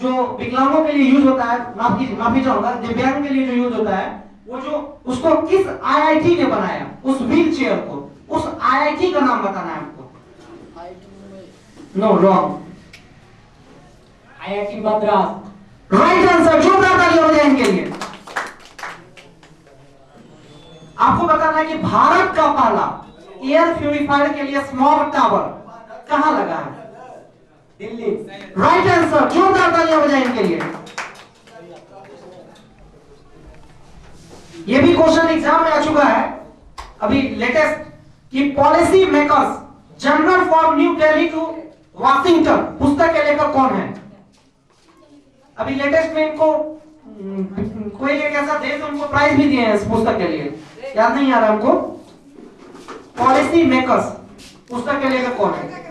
जो विकलांगों के लिए यूज होता है, माफी चाहूंगा, दिव्यांग के लिए जो यूज होता है, वो जो उसको किस आईआईटी ने बनाया? उस व्हील चेयर को, उस आईआईटी का नाम बताना है आपको। No, wrong. IIT Madras. Right answer, जोरदार तालियां हो जाए इनके लिए। आपको बताना है कि भारत का पहला एयर प्यूरिफायर के लिए स्मॉग टावर कहां लगा है? दिल्ली। राइट आंसर, जोरदार तालियां हो जाए इनके लिए। यह भी क्वेश्चन एग्जाम में आ चुका है अभी लेटेस्ट कि policy makers general for New Delhi to Washington पुस्तक के लेखक कौन है? अभी लेटेस्ट में इनको कोई एक ऐसा देश उनको प्राइज भी दिए हैं इस पुस्तक के लिए, याद नहीं आ रहा हमको। पॉलिसी मेकर्स पुस्तक के लेखक कौन है?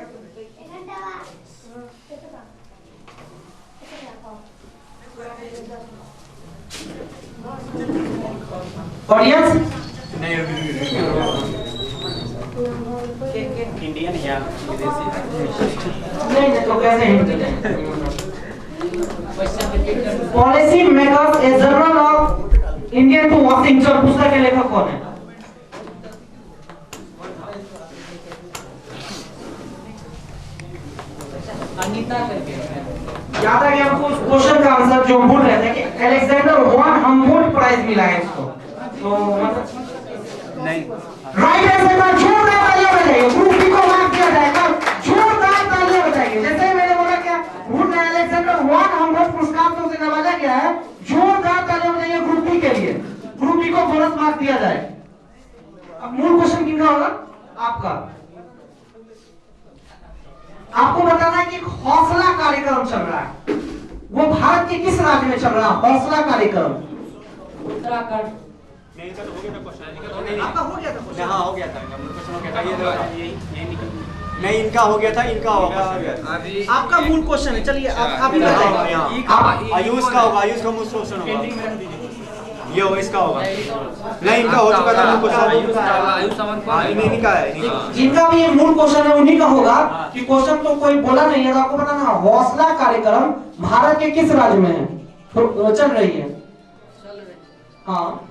ऑडियंस इंडियन या विदेशी? नहीं तो कैसे policy makers a journal of India to Washington पुस्तक के लेखक कौन है? अनीता करके याद आ गया हमको उस क्वेश्चन का आंसर जो हम बोल रहे थे कि अलेक्जेंडर वन हम्बोल्ट प्राइज मिला है इसको, तो नहीं। राइट आंसर का आपका। आपको बताना है कि एक हौसला कार्यक्रम चल रहा है, वो भारत के किस राज्य में चल रहा है हौसला कार्यक्रम? उत्तराखंड। आपका हो गया था? हाँ हो गया था, नहीं इनका हो गया था, इनका होगा। आपका मूल क्वेश्चन है, चलिए आप ही बताइए। आयुष का होगा, आयुष का मूल क्वेश्चन होगा, ये होगा, इसका होगा। नहीं इनका हो चुका था मूल क्वेश्चन, आयुष सावंत इन्हीं का है। जिनका भी ये मूल क्वेश्चन है उन्हीं का होगा कि क्वेश्चन तो कोई बोला नहीं है, तो आपको बताना हौसला कार्यक्रम भारत के किस राज्य में है तो चल रही है? हाँ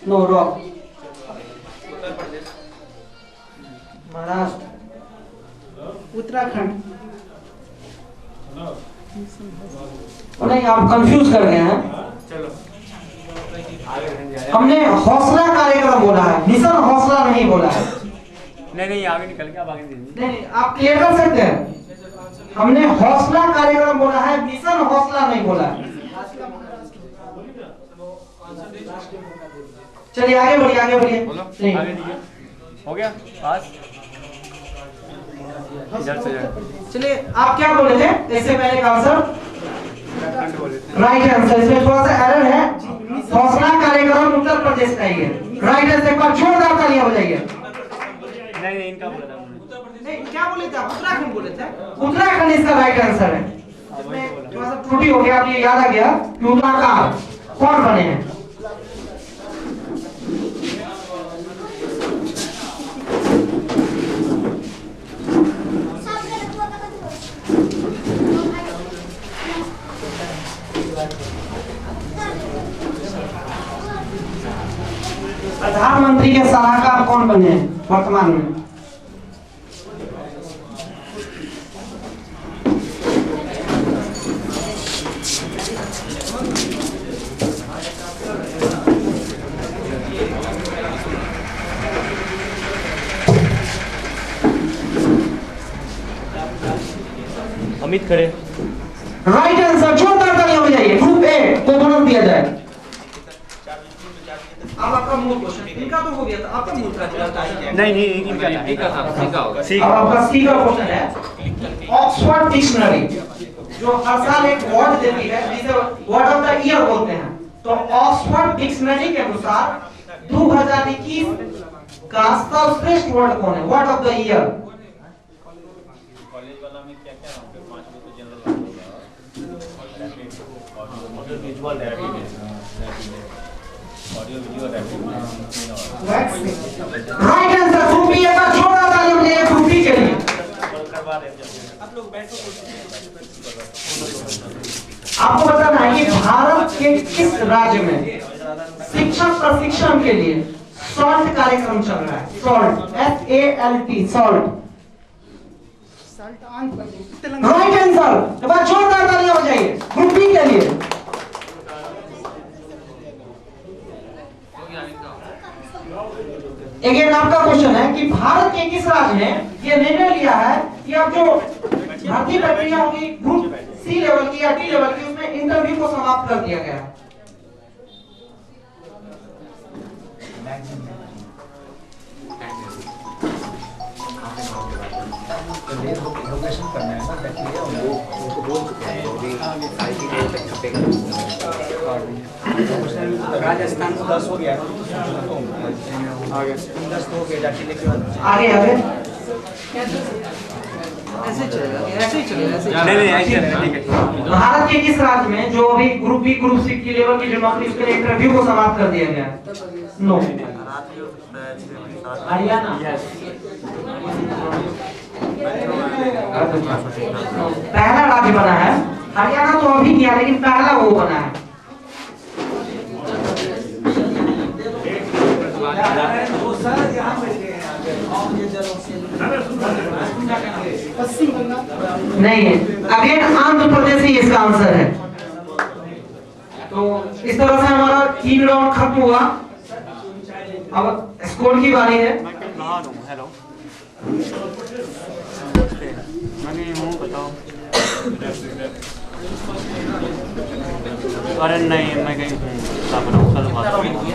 नो रॉक। महाराष्ट्र, उत्तराखंड। नहीं आप कंफ्यूज कर गए हैं। चलो हमने हौसला कार्यक्रम बोला है, मिशन हौसला नहीं बोला है। नहीं आगे निकल के आप आगे दीजिए। नहीं आप क्लियर कर सकते हैं? हमने हौसला कार्यक्रम बोला है, मिशन हौसला नहीं बोला है। चलिए आगे बढ़िए, आगे बढ़िए। नहीं आगे दीजिए, हो गया पास। इधर से चलिए आप क्या बोले थे इससे पहले का आंसर? Right answer. इसमें थोड़ा सा एरर है, हौसला कार्यक्रम उत्तर प्रदेश का ही है। राइट आंसर, एक बार जोरदार तालियां हो जाइए। नहीं इनका बोला था। नहीं क्या बोले थे आप? उत्तराखंड बोले थे। उत्तराखंड इसका राइट आंसर है। इसमें थोड़ा सा त्रुटि हो गया, आपको याद आ गया कि उत्तराखंड कौन बने हैं। प्रधानमंत्री के सलाहकार कौन बने हैं वर्तमान में? अमित खड़े। राइट आंसर, जोरदार तालियां हो जाइए। ग्रुप ए को बोनस दिया जाए। अब आपका मूल क्वेश्चन, इनका तो हो गया था, आपका मूल था। नहीं इनका था, अब आपका सी का क्वेश्चन है ऑक्सफोर्ड डिक्शनरी, जो हर साल एक वर्ड देती है जिसे वर्ड ऑफ द ईयर बोलते हैं। तो ऑक्सफोर्ड डिक्शनरी के अनुसार 2021 का सर्वश्रेष्ठ वर्ड कौन है? Word of the year. Right answer group B. एक बार जोरदार तालियां हो जाइए ग्रुप बी के लिए। आपको बताना है कि भारत के किस राज्य में शिक्षक प्रशिक्षण के लिए सॉल्ट कार्यक्रम चल रहा है? Salt, SALT, salt. Right answer, एक बार जोरदार तालियां हो जाइए ग्रुप बी के लिए। अगेन आपका क्वेश्चन है कि भारत के किस राज्य ने यह निर्णय लिया है कि अब जो भर्ती प्रक्रिया होगी ग्रुप सी लेवल की या डी लेवल की, उसमें इंटरव्यू को समाप्त कर दिया गया है? राजस्थान 10 हो गया, आगे 10 हो गया, जाके लेके आगे आगे ऐसे चलेगा, ऐसे ही चलेगा। नहीं ऐसे ठीक है। भारत के किस राज्य में जो अभी ग्रुप बी ग्रुप सी की लेवल की जो नौकरी उसके लिए इंटरव्यू को समाप्त कर दिया गया? नो, हरियाणा। पहला राज्य बना है हरियाणा, तो अभी किया लेकिन पहला वो बना है। नहीं है, अगेन आंध्र प्रदेश ही इसका आंसर है। तो इस तरह से हमारा 3 राउंड खत्म हुआ। अब स्कोर की बारी है। हेलो मैं हूँ, बताओ। अरे नहीं मैं कहीं हूँ,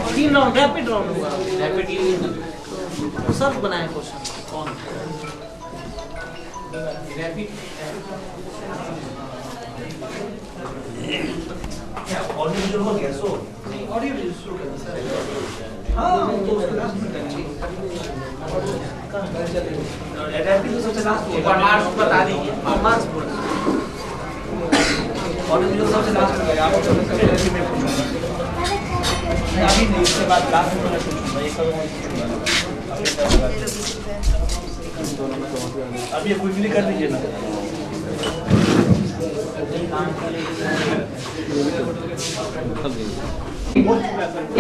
3 राउंड रैपिड राउंड हुआ। सर्फ बनाए क्वेश्चन कौन ऑडियो हो गया सो ऑडियो भी शुरू कर सर हाँ तो उसके लास्ट में एडैप्टिव सबसे लास्ट एक बार मार्क्स बता दीजिए मार्क्स बोल ऑडियो सबसे लास्ट में गया आपको सबसे पहले मैं पूछूंगा अभी नहीं इसके बाद लास्ट में मैं पूछूंगा ये सब मैं पूछूंगा अभी ये क्विकली कर दीजिए ना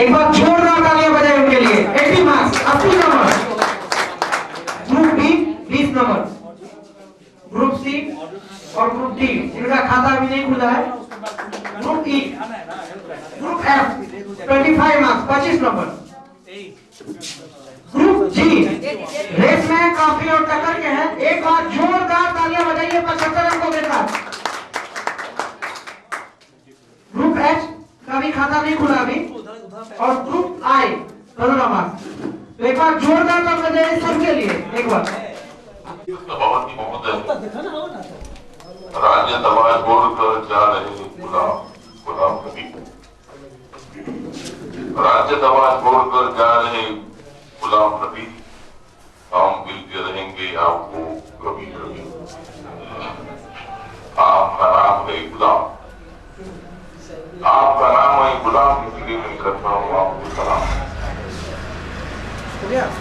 एक बार जोरदार तालियां बजाएं उनके लिए। 80 मार्क्स 80 नंबर। ग्रुप बी 20 नंबर, ग्रुप सी और ग्रुप डी इनका खाता अभी नहीं खुला है। Group E, group F 25 marks 25 नंबर। ग्रुप जी रेस में काफी और टक्कर के हैं। एक बार जोरदार तालियां बजाइए 75 अंकों के साथ। ग्रुप एच का भी खाता नहीं खुला अभी और ग्रुप आई 15 मार्क्स। तो एक बार जोरदार तालियां बजाइए सबके लिए एक बार। सभापति महोदय, राज्य दवा छोड़कर जा रहे गुलाम नबी, राज्य दवा छोड़कर जा रहे गुलाम नबी, हम मिलते रहेंगे आपको कभी कभी। आपका नाम है गुलाम, आपका नाम है गुलाम, इसलिए मैं करता हूँ आपको सलाम। देखिए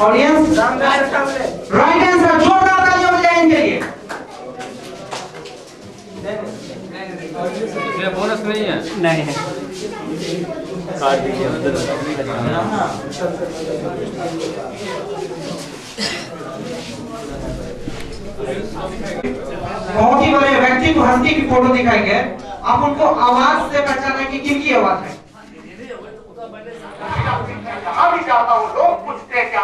ऑडियंस राइट आंसर, जोरदार तालियां बजाएं इनके लिए। इसमें बोनस नहीं है नहीं है काट दीजिए बहुत ही बड़े व्यक्ति को हस्ती की फोटो दिखाएंगे, आप उनको आवाज से पहचाना कि किनकी आवाज है। अभी चाहता हूँ, लोग पूछते हैं क्या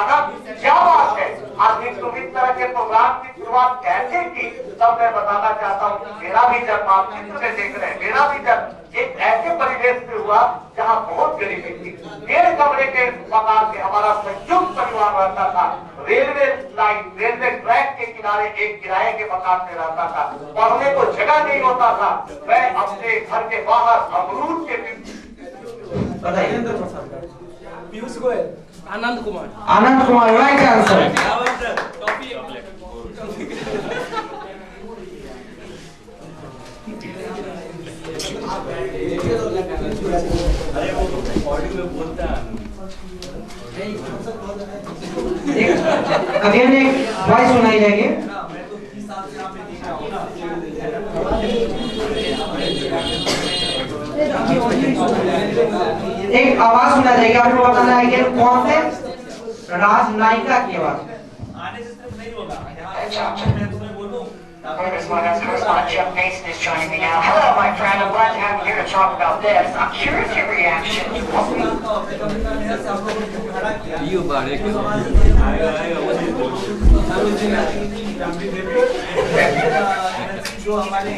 बात है, आखिर तुम इस तरह के प्रोग्राम की शुरुआत कैसे की? तब मैं बताना चाहता हूँ मेरा भी जन्म आप चित्र में देख रहे हैं, मेरा भी जन्म एक ऐसे परिवेश में हुआ जहाँ बहुत गरीबी थी। 1.5 कमरे के मकान में हमारा संयुक्त परिवार रहता था। रेलवे लाइन, रेलवे ट्रैक के किनारे एक किराए के मकान में रहता था। पढ़ने को जगह नहीं होता था। मैं अपने घर के बाहर अमरूद के बताइए। Piyush Goyal, Anand Kumar, right answer. Again एक वॉइस सुनाई जाएगी। एक आवाज सुना जाएगी, आपको बताना है कि कौन से राजनायिका की आवाज। Correspondent Jeff Mason is joining me now. Hello, my friend. I'm glad to have you here to talk about this. I'm curious your reaction to what we... You bought it. जो हमारे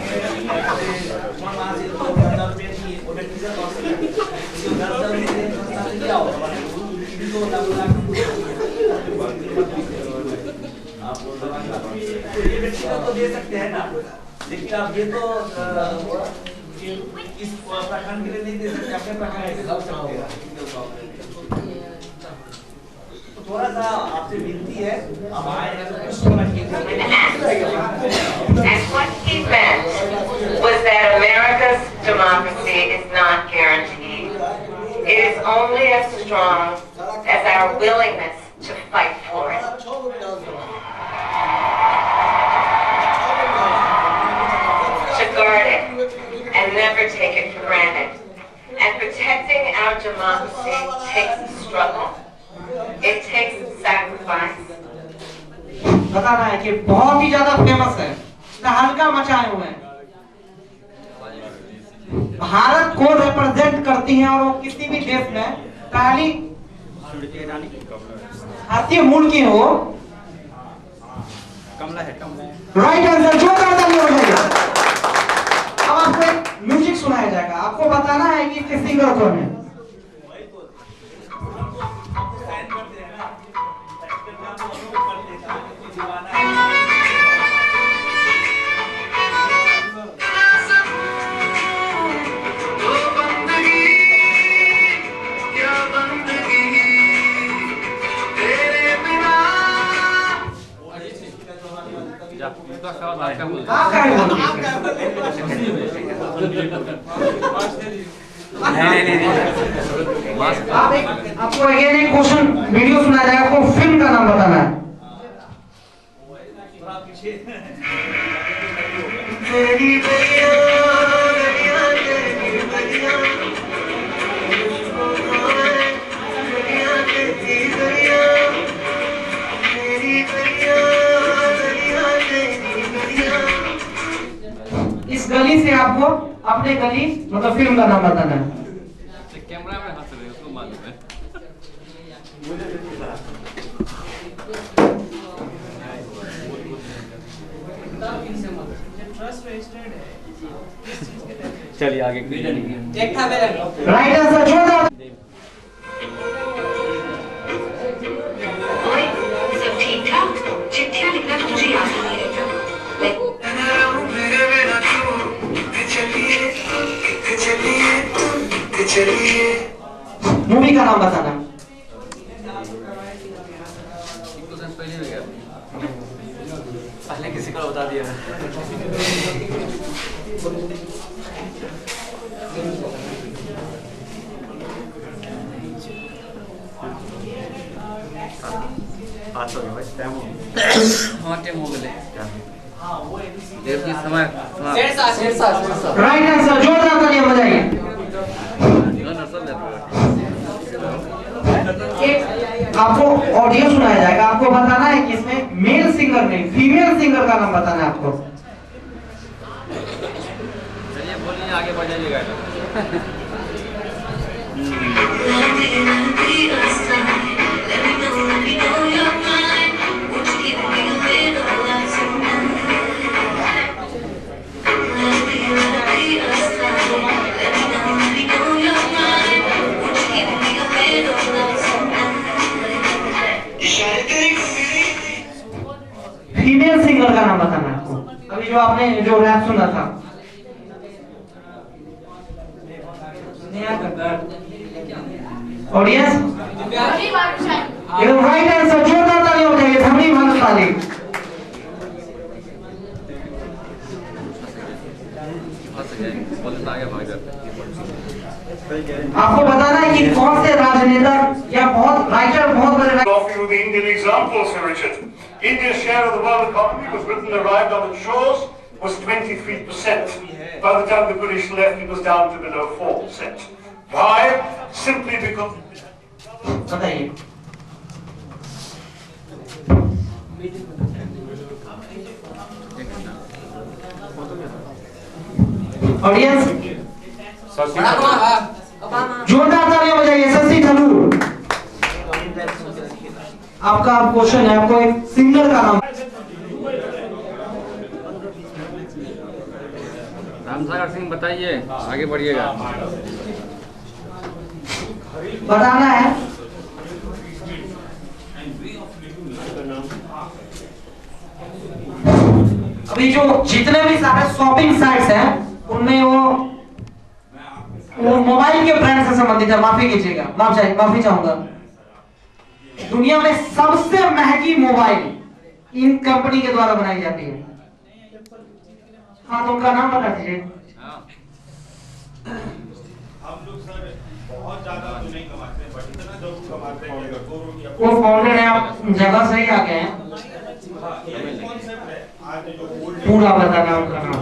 ये व्यक्तिगत तो दे सकते हैं ना, लेकिन आप ये तो इस प्रखंड के लिए नहीं दे सकते, अपने प्रखंड के लिए दे सकते हैं। तो थोड़ा सा आपसे विनती है, अब आए हैं तो कुछ समझ कीजिए। And what he meant was that America's democracy is not guaranteed. It is only as strong as our willingness to fight for it. To guard it and never take it for granted. And protecting our democracy takes struggle. It takes sacrifice. बताना है कि बहुत ही ज्यादा famous है, हल्का मचाए हुए हैं। भारत को रिप्रेजेंट करती हैं और वो किसी भी देश में पहली भारतीय मूल की हो। कमला है। राइट आंसर, जोरदार तालियां बजाइए। अब आपको एक म्यूजिक सुनाया जाएगा, आपको बताना है कि इसके सिंगर कौन है। आपको अगेन एक क्वेश्चन वीडियो सुनाया जाएगा, आपको फिल्म का नाम बताना है। इस गली से आपको अपने गली मतलब फिल्म का नाम बताना है। कैमरा में हंस रहे उसको मालूम है। चलिए आगे। राइट आंसर, जोरदार। सब ठीक ठाक? चिट्ठियां लिखना तो मुझे याद नहीं रहता। मूवी का नाम बताना। पहले भी गया, पहले किसी को बता दिया। हाँ टाइम हो गए। देव की समय राइट आंसर, जोरदार तालियां बजाइए। एक आपको ऑडियो सुनाया जाएगा, आपको बताना है कि इसमें मेल सिंगर नहीं फीमेल सिंगर का नाम बताना है आपको। चलिए बोलिए, आगे बढ़ जाइएगा। फीमेल सिंगर का नाम बताना है आपको। अभी जो आपने जो रैप सुना था, ऑडियंस एकदम राइट आंसर, जोरदार तालियां हो जाएगी, धमनी भानु ताली। आगे भाग जाते। आपको बताना है कि कौन से राजनेता या बहुत राइटर बहुत बड़े Coffee with the Indian example, Sir Richard. India's share of the world economy when Britain arrived on its shores was 23%. By the time the British left, it was down to below 4%. Why? Simply because... बताइए। Audience जोरदार तालियां बजाइए। शशि थरूर, आपका अब question है, आपको एक singer का नाम रामसागर सिंह बताइए, आगे बढ़िएगा। बताना है। अभी जो जितने भी सारे शॉपिंग साइट्स हैं उनमें वो मोबाइल के ब्रांड से संबंधित है, माफी कीजिएगा, माफी चाहूंगा। दुनिया में सबसे महंगी मोबाइल इन कंपनी के द्वारा बनाई जाती है। हाँ, तो उनका नाम बता दीजिए। हम लोग सर बहुत ज्यादा तो नहीं कमाते हैं, बट इतना जरूर कमाते हैं। वो फाउंडर है, आप जगह सही आ गए हैं। कॉन्सेप्ट है आज जो पूरा बताना उनका नाम।